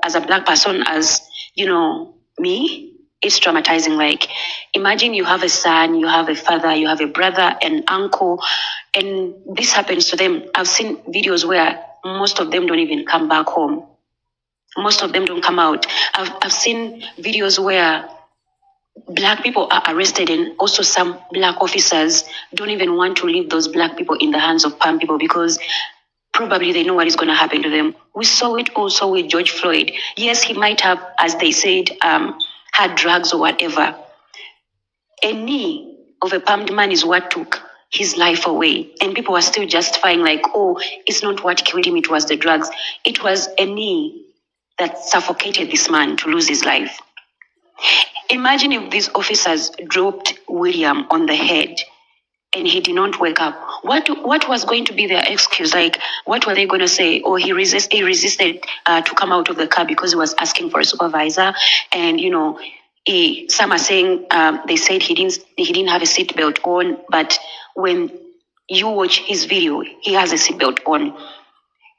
As a black person, as, me, it's traumatizing. Like, imagine you have a son, you have a father, you have a brother, an uncle, and this happens to them. I've seen videos where most of them don't even come back home. Most of them don't come out. I've seen videos where black people are arrested, and also some black officers don't even want to leave those black people in the hands of palm people because probably they know what is going to happen to them. We saw it also with George Floyd. Yes, he might have, as they said, had drugs or whatever. A knee of a palmed man is what took his life away. And people are still justifying like, oh, it's not what killed him, it was the drugs. It was a knee that suffocated this man to lose his life. Imagine if these officers dropped William on the head and he did not wake up. What was going to be their excuse? Like, what were they going to say? Oh, he resisted to come out of the car because he was asking for a supervisor. And, some are saying they said he didn't have a seatbelt on. But when you watch his video, he has a seatbelt on.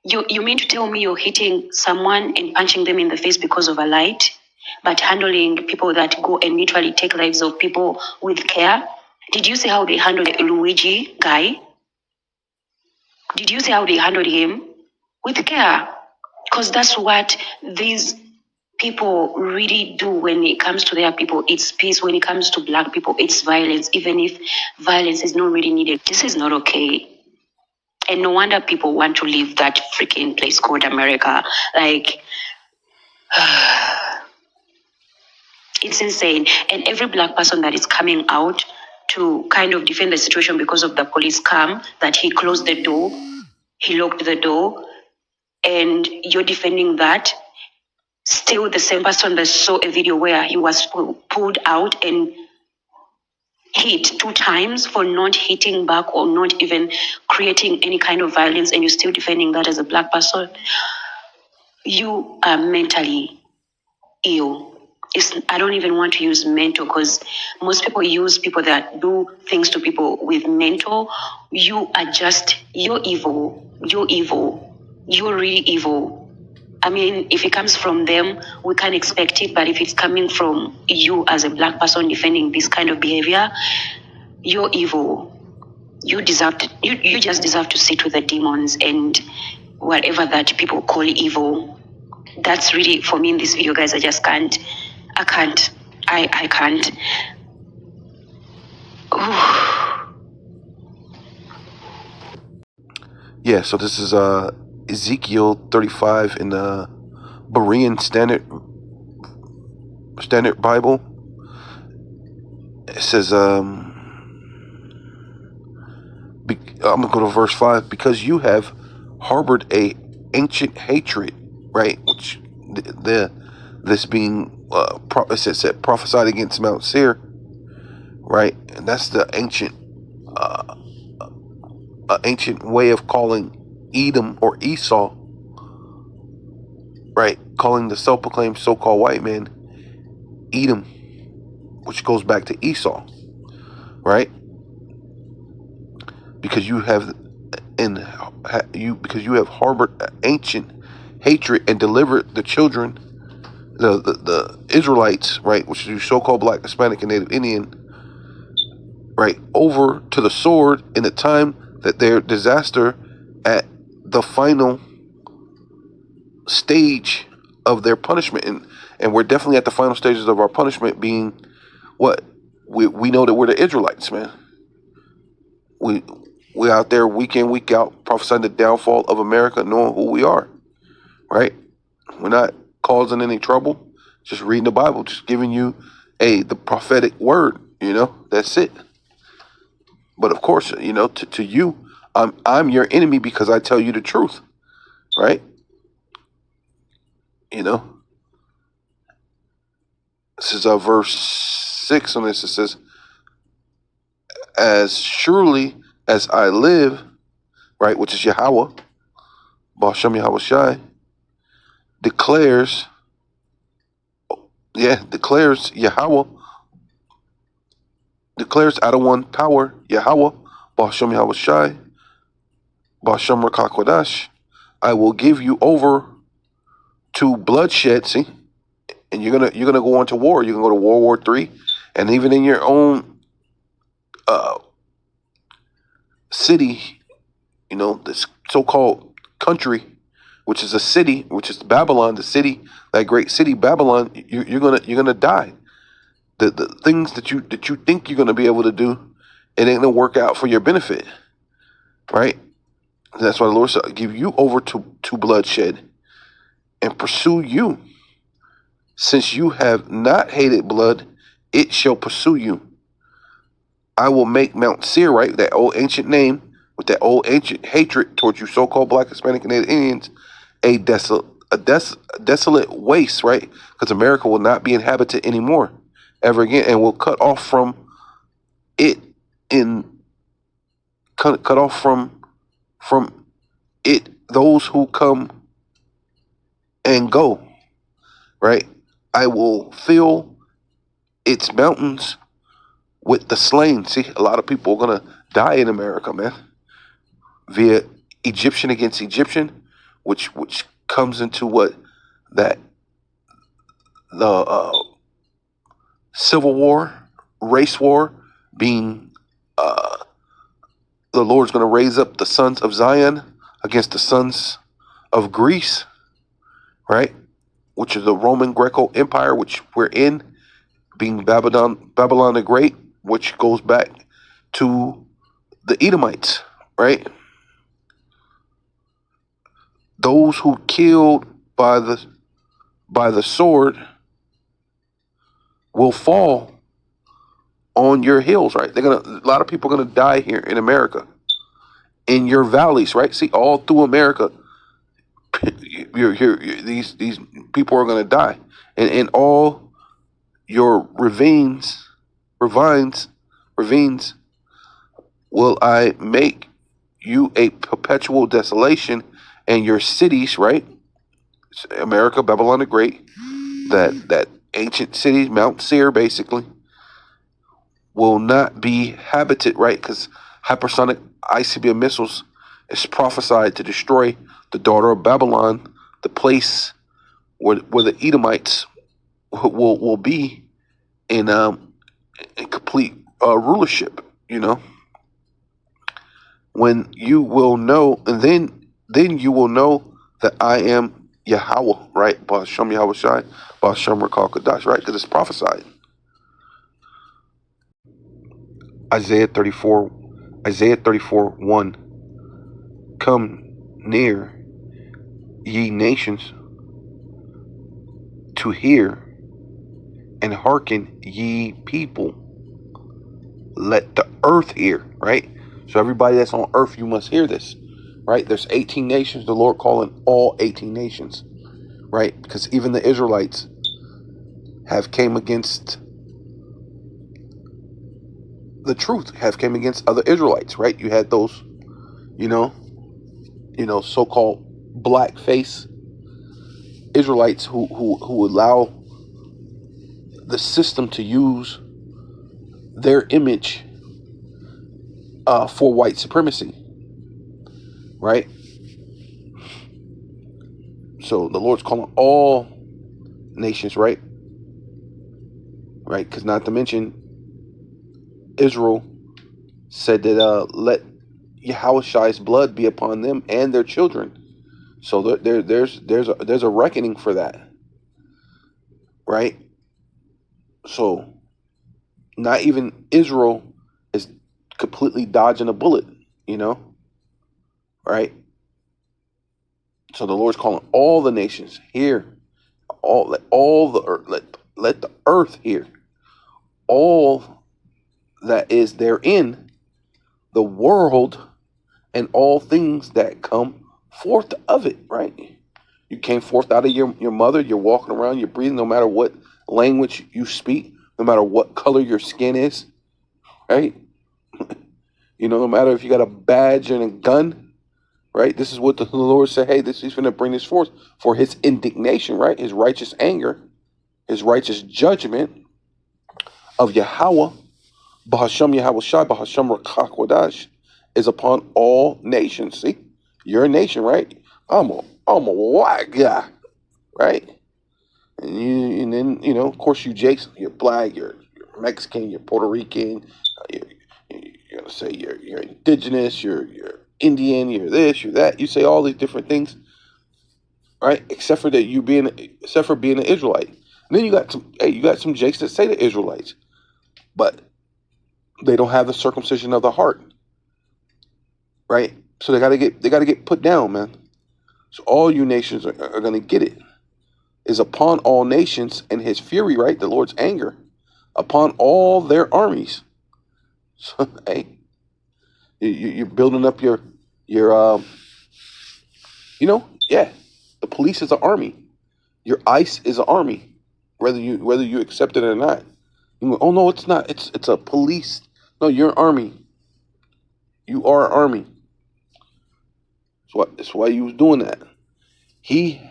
You mean to tell me you're hitting someone and punching them in the face because of a light, but handling people that go and literally take lives of people with care? Did you see how they handled the Luigi guy? Did you see how they handled him? With care. Because that's what these people really do when it comes to their people. It's peace. When it comes to black people, it's violence, even if violence is not really needed. This is not okay. And no wonder people want to leave that freaking place called America. Like, it's insane. And every black person that is coming out to kind of defend the situation because of the police come, that he closed the door, he locked the door, and you're defending that. Still the same person that saw a video where he was pulled out and hit 2 times for not hitting back or not even creating any kind of violence, and you're still defending that as a black person. You are mentally ill. I don't even want to use mental because most people use people that do things to people with mental. You're evil. You're evil. You're really evil. I mean, if it comes from them, we can't expect it. But if it's coming from you as a black person defending this kind of behavior, you're evil. You just deserve to sit with the demons and whatever that people call evil. That's really, for me in this video, guys, I can't.
Yeah, so this is Ezekiel 35 in the Berean Standard Bible. It says, I'm going to go to verse 5. Because you have harbored a ancient hatred, right? Which this being prophesied against Mount Seir, right? And that's the ancient way of calling Edom or Esau, right? Calling the self-proclaimed so-called white man Edom, which goes back to Esau, right? because you have harbored ancient hatred and delivered the children, the Israelites, right, which is so-called Black, Hispanic, and Native Indian, right, over to the sword in the time that their disaster at the final stage of their punishment, and we're definitely at the final stages of our punishment, being what we know that we're the Israelites, man. We out there week in, week out, prophesying the downfall of America, knowing who we are, right? We're not causing any trouble, just reading the Bible, just giving you the prophetic word, that's it. But of course, to you, I'm your enemy because I tell you the truth, right? This is verse 6 on this. It says, as surely as I live, right, which is Yahawah, BaHaSham Yahawshi, declares Yahawah, declares out of one power, Yahawah, BaHaSham Yahawshi, BaHaSham Rakakadash, I will give you over to bloodshed. See, and you're gonna go on to war. You're gonna go to World War III, and even in your own city, this so-called country, which is a city, which is Babylon, the city, that great city Babylon, you're gonna die. The things that you think you're gonna be able to do, it ain't gonna work out for your benefit, right? And that's why the Lord said, "I'll give you over to bloodshed, and pursue you. Since you have not hated blood, it shall pursue you. I will make Mount Seir," right, that old ancient name, with that old ancient hatred towards you so-called Black, Hispanic, and Native Indians, a desolate waste, right? Because America will not be inhabited anymore, ever again, and will cut off from it those who come and go, right? I will fill its mountains with the slain. See, a lot of people are gonna die in America, man, via Egyptian against Egyptian, which comes into the civil war, race war, being the Lord's gonna raise up the sons of Zion against the sons of Greece, right? Which is the Roman Greco Empire, which we're in, being Babylon the Great, which goes back to the Edomites, right? Those who killed by the sword will fall on your hills, right? A lot of people are gonna die here in America, in your valleys, right? See, all through America, these people are gonna die, and in all your ravines will I make you a perpetual desolation, and your cities, right? America, Babylon the Great, that ancient city, Mount Seir, basically, will not be habited, right? Because hypersonic ICBM missiles is prophesied to destroy the daughter of Babylon, the place where the Edomites will be in complete rulership. When you will know, and then you will know that I am Yahawah, right? BaHaSham Yahawshi, BaHaSham Rakakadash, right? Because it's prophesied. Isaiah 34:1. Come near, ye nations, to hear, and hearken, ye people. Let the earth hear, right? So everybody that's on earth, you must hear this, right? There's 18 nations, the Lord calling all 18 nations, right? Because even the Israelites have came against the truth, have came against other Israelites, right? You had those, so-called black face Israelites who allow the system to use their image
for white supremacy, right? So the Lord's calling all nations, right? Right, because not to mention Israel said that let Yahawah's blood be upon them and their children. So there's a reckoning for that, right? So not even Israel is completely dodging a bullet, right? So the Lord's calling all the nations here, all the earth, let the earth hear, all that is therein, the world, and all things that come forth of it, right? You came forth out of your mother, you're walking around, you're breathing, no matter what language you speak, no matter what color your skin is, right? No matter if you got a badge and a gun, right? This is what the Lord said, hey, he's going to bring this forth for his indignation, right? His righteous anger, his righteous judgment of Yahawah, BaHaSham Yahawshi, BaHaSham Rakak is upon all nations. See, you're a nation, right? I'm a white guy, right? And then of course you Jakes, you're black, you're Mexican, you're Puerto Rican, you're gonna say you're indigenous, you're Indian, you're this, you're that. You say all these different things, right? Except for being an Israelite. And then you got some Jakes that say they're Israelites, but they don't have the circumcision of the heart, right? So they gotta get put down, man. So all you nations are gonna get it. Is upon all nations, and his fury, right? The Lord's anger upon all their armies. So hey, you're building up your the police is an army. Your ICE is an army, whether you accept it or not. You go, oh no, it's not. It's a police. No, you're an army. You are an army. That's why you was doing that. He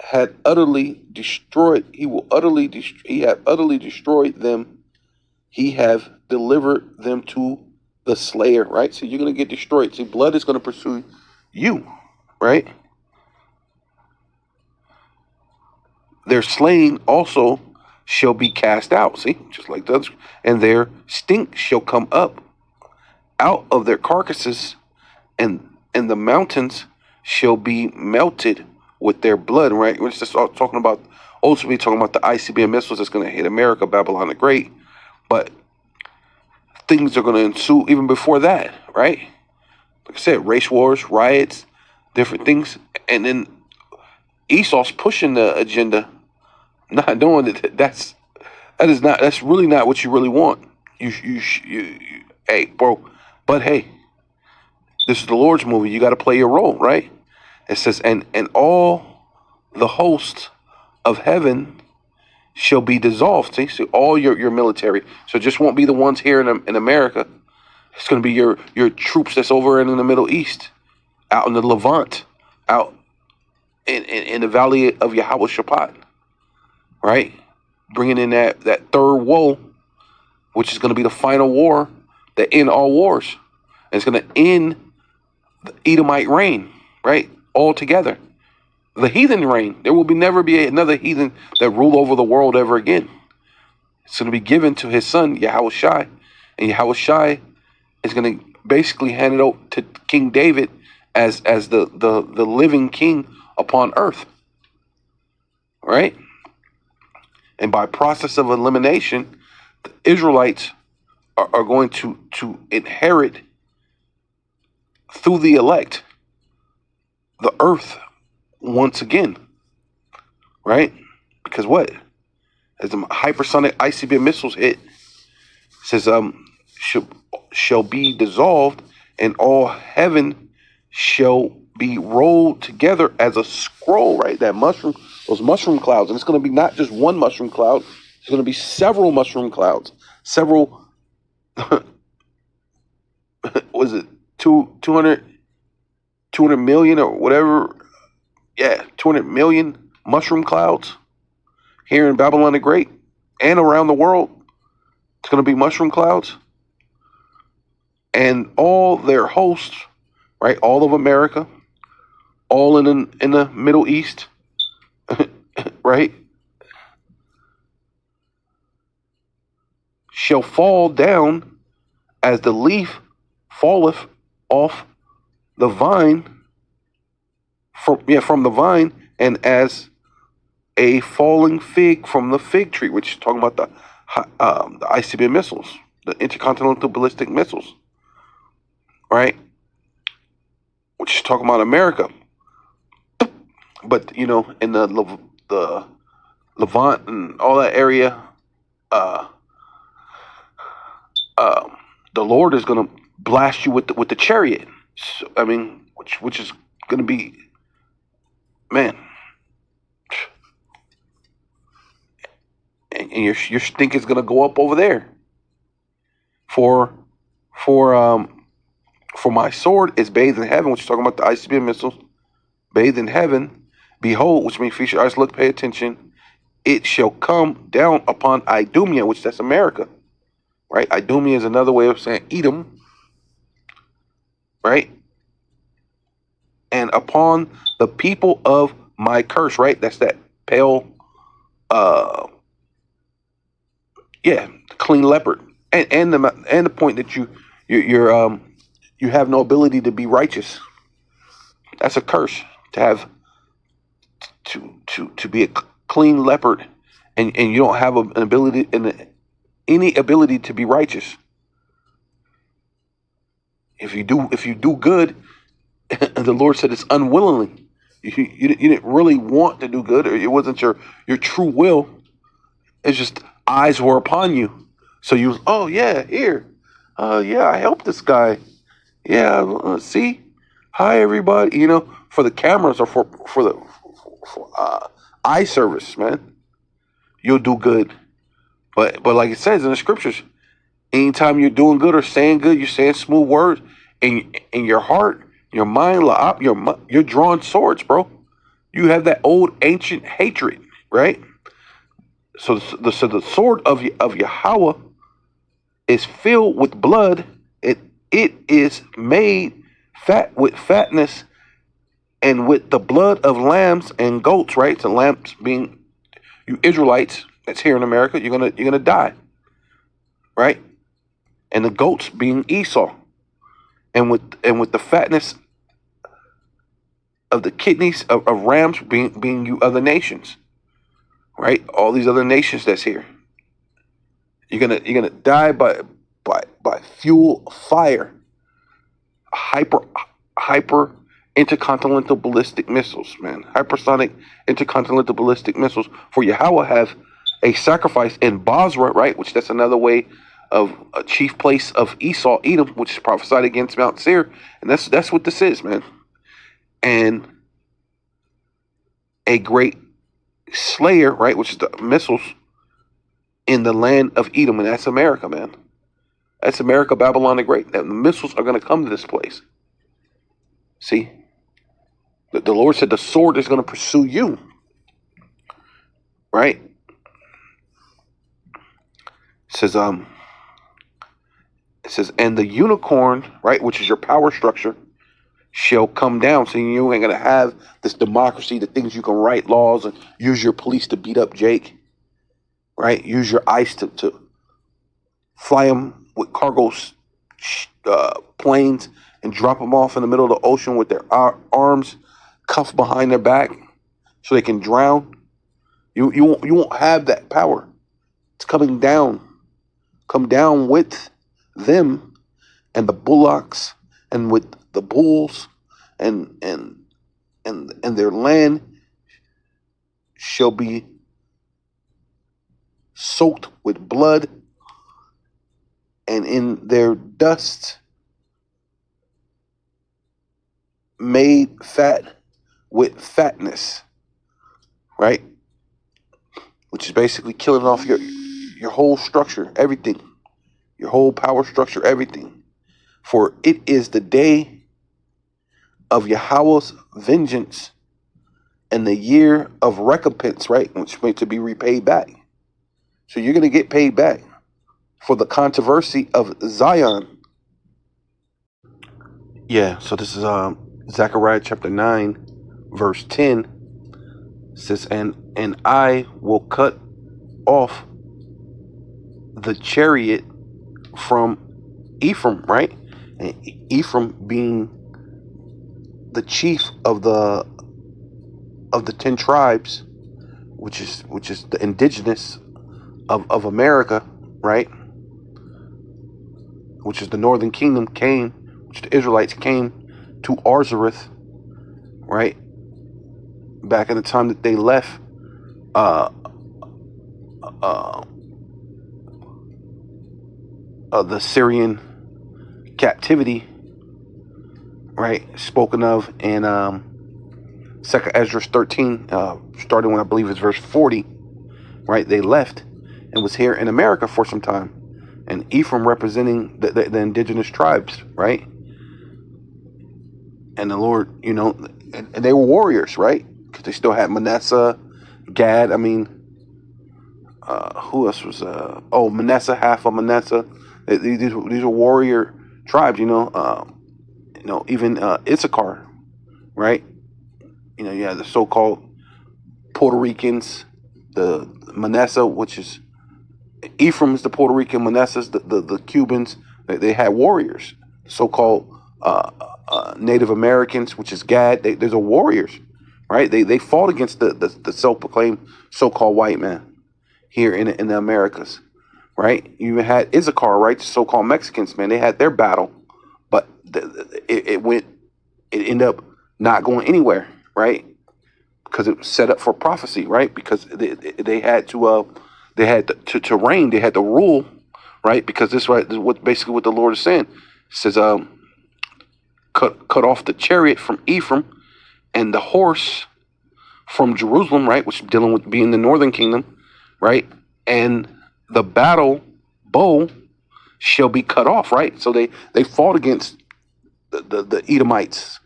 had utterly destroyed. He will utterly. He have utterly destroyed them. He have delivered them to the slayer. Right. So you're gonna get destroyed. See, blood is gonna pursue you. Right. Their slain also shall be cast out. See, just like the others, and their stink shall come up out of their carcasses, and the mountains shall be melted with their blood, right? We're just talking about, ultimately talking about the ICBM missiles that's going to hit America, Babylon the Great. But things are going to ensue even before that, right? Like I said, race wars, riots, different things. And then Esau's pushing the agenda, not knowing that's really not what you really want. You hey, bro. But hey, this is the Lord's movie. You got to play your role, right? It says, and all the hosts of heaven shall be dissolved. See, so all your military. So it just won't be the ones here in America. It's going to be your troops that's over in the Middle East, out in the Levant, out in the valley of Yahawah, right? Bringing in that third woe, which is going to be the final war that end all wars. And it's going to end the Edomite reign, right? Altogether. The heathen reign. There will never be another heathen that rule over the world ever again. It's going to be given to his son, Yahawah. And Yahawah is going to basically hand it over to King David as the living king upon earth. Right? And by process of elimination, the Israelites are going to inherit through the elect the earth once again, right? Because what? As the hypersonic ICBM missiles hit, it says shall be dissolved, and all heaven shall be rolled together as a scroll, right? Those mushroom clouds, and it's going to be not just one mushroom cloud. It's going to be several mushroom clouds, several. Was it 200 million or whatever? Yeah, 200 million mushroom clouds here in Babylon the Great and around the world. It's going to be mushroom clouds.
and all their hosts, right? All of America, all in the Middle East, right? Shall fall down as the leaf falleth off the vine, from the vine, and as a falling fig from the fig tree, which is talking about the ICBM missiles, the intercontinental ballistic missiles, right? Which is talking about America. But in the Levant and all that area, the Lord is going to blast you with the chariot. So, I mean, which is going to be, man, and your stink is going to go up over there. For my sword is bathed in heaven, which is talking about the ICBM missiles, bathed in heaven. Behold, which means feature eyes, look, pay attention. It shall come down upon Idumea, which that's America, right? Idumea is another way of saying Edom, right? And upon the people of my curse, right? That's that pale, clean leopard, and the point that you have no ability to be righteous. That's a curse to have to be a clean leopard, and you don't have an ability any ability to be righteous. If you do good, the Lord said it's unwillingly. You didn't really want to do good, or it wasn't your true will. It's just eyes were upon you, so you here, I helped this guy. See, hi everybody. For the cameras or for eye service, man. You'll do good, but like it says in the scriptures, anytime you're doing good or saying good, you're saying smooth words, and in your heart, your mind, you're drawing swords, bro. You have that old ancient hatred, right? So the sword of Yahawah is filled with blood. It is made fat with fatness, and with the blood of lambs and goats, right? So lambs being you Israelites that's here in America, you're gonna die, right? And the goats being Esau, and with the fatness of the kidneys of rams being you other nations, right? All these other nations that's here. You're gonna die by fuel fire, hyper intercontinental ballistic missiles, man. Hypersonic intercontinental ballistic missiles. For Yahawah have a sacrifice in Basra, right? Which that's another way of a chief place of Esau, Edom, which is prophesied against Mount Seir, and that's what this is, man. And a great slayer, right? Which is the missiles in the land of Edom, and that's America, man. That's America, Babylon the Great. The missiles are going to come to this place. See, the Lord said the sword is going to pursue you, right? It says, and the unicorn, right, which is your power structure, shall come down. So you ain't going to have this democracy, the things you can write laws and use your police to beat up Jake, right? Use your ICE to fly them with cargo planes and drop them off in the middle of the ocean with their arms cuffed behind their back so they can drown. You won't have that power. It's coming down. Come down with them and the bullocks and with the bulls and their land shall be soaked with blood, and in their dust made fat with fatness, right? Which is basically killing off your whole structure, everything, your whole power structure, everything. For it is the day of Yahawah's vengeance and the year of recompense, right? Which means to be repaid back. So you're going to get paid back for the controversy of Zion, Yeah, so this is Zechariah chapter 9, verse 10. It says, and I will cut off the chariot from Ephraim, right? And Ephraim being the chief of the 10 tribes, which is the indigenous of America, right? Which is the northern kingdom which the Israelites came to Arzareth, right? Back in the time that they left the Syrian captivity, right? Spoken of in 2nd Ezra 13, starting when I believe it's verse 40, right? They left and was here in America for some time. And Ephraim representing the indigenous tribes, right? And the Lord, and they were warriors, right? Because they still had Manasseh, Gad. I mean, who else was? Manasseh, half of Manasseh. These are warrior tribes, even Issachar, right? You have the so-called Puerto Ricans, the Manasseh, which is Ephraim is the Puerto Rican, Manasseh's the Cubans. They had warriors, so-called Native Americans, which is Gad. There's a warriors, right? They fought against the self-proclaimed so-called white man here in the Americas, right? You even had Issachar, right? The so-called Mexicans, man. They had their battle, but it ended up not going anywhere, right? Because it was set up for prophecy, right? Because they had to reign, they had to rule, right? Because this is what basically what the Lord is saying. It says, cut off the chariot from Ephraim and the horse from Jerusalem, right? Which is dealing with being the northern kingdom, right? And the battle bow shall be cut off, right? So they fought against the Edomites,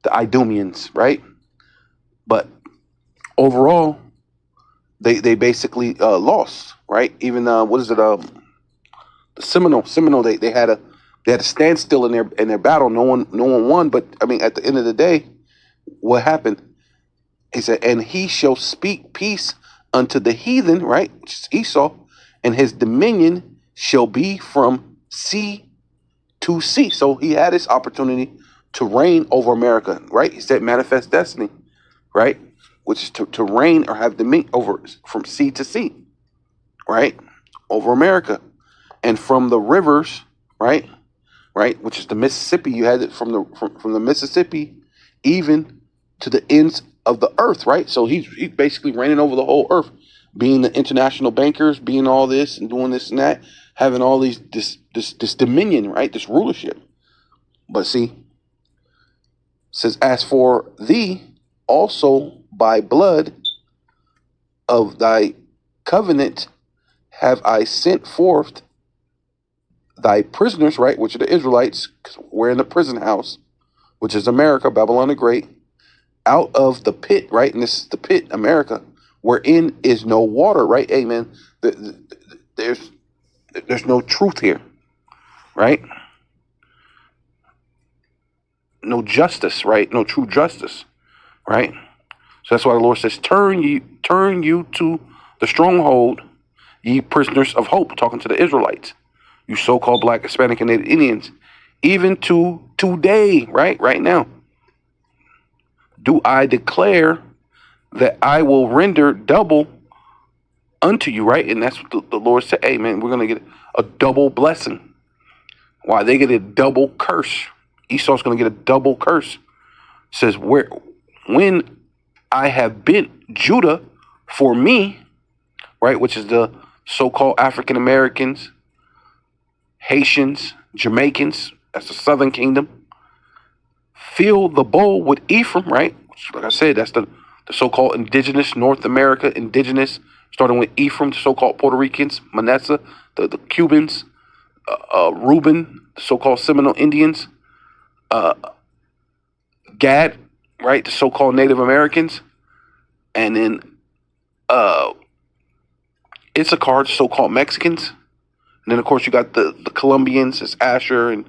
the Idumeans, right? But overall, they basically lost, right? Even the Seminole they had a standstill in their battle. No one won, but I mean at the end of the day, what happened? He said, and he shall speak peace unto the heathen, right? Which is Esau, and his dominion shall be from sea to sea. So he had his opportunity to reign over America, right? He said manifest destiny, right? Which is to reign or have dominion over from sea to sea, right? Over America. And from the rivers, right? Which is the Mississippi. You had it from the Mississippi even to the ends of the earth, right? So he's basically reigning over the whole earth, being the international bankers, being all this and doing this and that, having all this dominion, right? This rulership. But see, it says, as for thee also by blood of thy covenant have I sent forth thy prisoners, right? Which are the Israelites, because we're in the prison house, which is America, Babylon the Great, out of the pit, right? And this is the pit, America, wherein is no water, right? Amen. There's no truth here, right? No justice, right? No true justice, right? So that's why the Lord says, turn you to the stronghold, ye prisoners of hope, talking to the Israelites, you so-called Black, Hispanic, and Native Indians, even to today, right now, do I declare that I will render double unto you, right? And that's what the Lord said, hey, man, we're going to get a double blessing. Why? They get a double curse. Esau's going to get a double curse. It says, when I have bent Judah for me, right, which is the so-called African Americans, Haitians, Jamaicans, that's the southern kingdom, fill the bowl with Ephraim, right? Which, like I said, that's the so-called indigenous North America, indigenous, starting with Ephraim, the so-called Puerto Ricans, Manasseh, the Cubans, Reuben, the so-called Seminole Indians, Gad, right, the so-called Native Americans, and then Issachar, the so-called Mexicans, and then of course you got the Colombians, it's Asher, and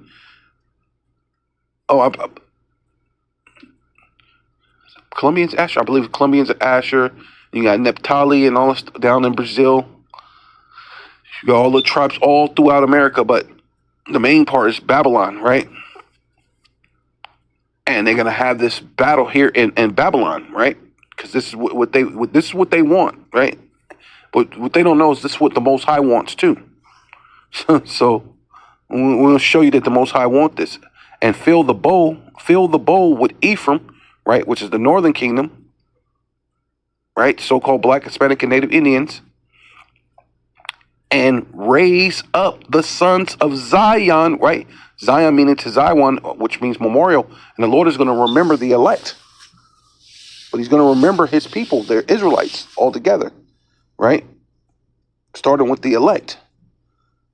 Colombians, Asher. I believe Colombians are Asher. You got Naphtali and all this down in Brazil. You got all the tribes all throughout America, but the main part is Babylon, right? And they're gonna have this battle here in Babylon, right? Because this is what they want, right? But what they don't know is this is what the Most High wants too. So we're gonna show you that the Most High want this, and fill the bowl with Ephraim, right, which is the northern kingdom, right, so-called Black, Hispanic, and Native Indians, and raise up the sons of Zion, right? Zion meaning to Zion, which means memorial, and the Lord is going to remember the elect, but He's going to remember His people, they're Israelites altogether, right? Starting with the elect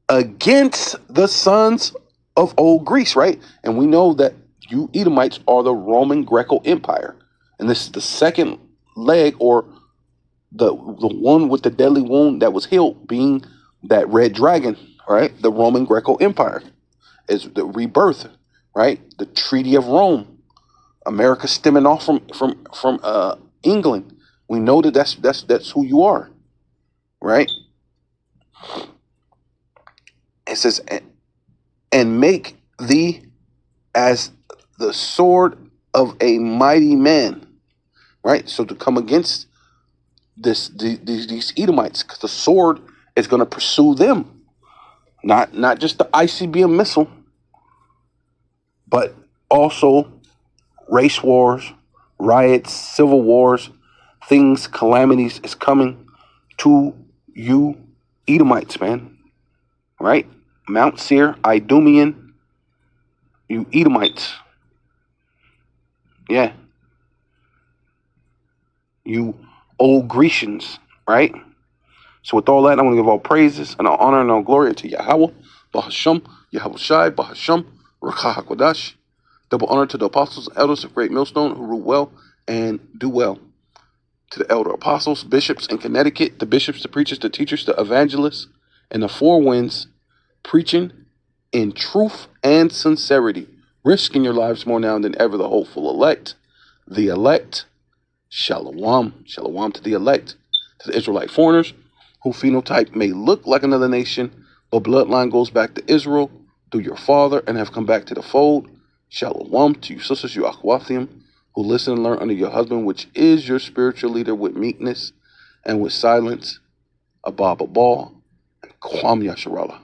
against the sons of old Greece, right? And we know that you Edomites are the Roman Greco Empire, and this is the second leg, or the one with the deadly wound that was healed, being that red dragon, right? The Roman Greco Empire is the rebirth, right? The Treaty of Rome, America stemming off from England. We know that that's who you are, right? It says, and make thee as the sword of a mighty man, right? So to come against these Edomites, because the sword is going to pursue them, not just the ICBM missile, but also race wars, riots, civil wars, things, calamities is coming to you Edomites, man, right? Mount Seir, Idumean, you Edomites, yeah, you old Grecians, right? So with all that, I'm going to give all praises and all honor and all glory to Yahawah, BaHaSham Yahawshi, BaHaSham Ruach, double honor to the apostles and elders of Great Millstone who rule well and do well. To the elder apostles, bishops in Connecticut, the bishops, the preachers, the teachers, the evangelists, and the four winds, preaching in truth and sincerity, risking your lives more now than ever, the hopeful elect, the elect, shalom, shalom to the elect, to the Israelite foreigners, whose phenotype may look like another nation, but bloodline goes back to Israel through your father and have come back to the fold. Shalom to you sisters, you Achwathim, who listen and learn under your husband, which is your spiritual leader, with meekness and with silence. Abba Babal and Kwam Yasharallah.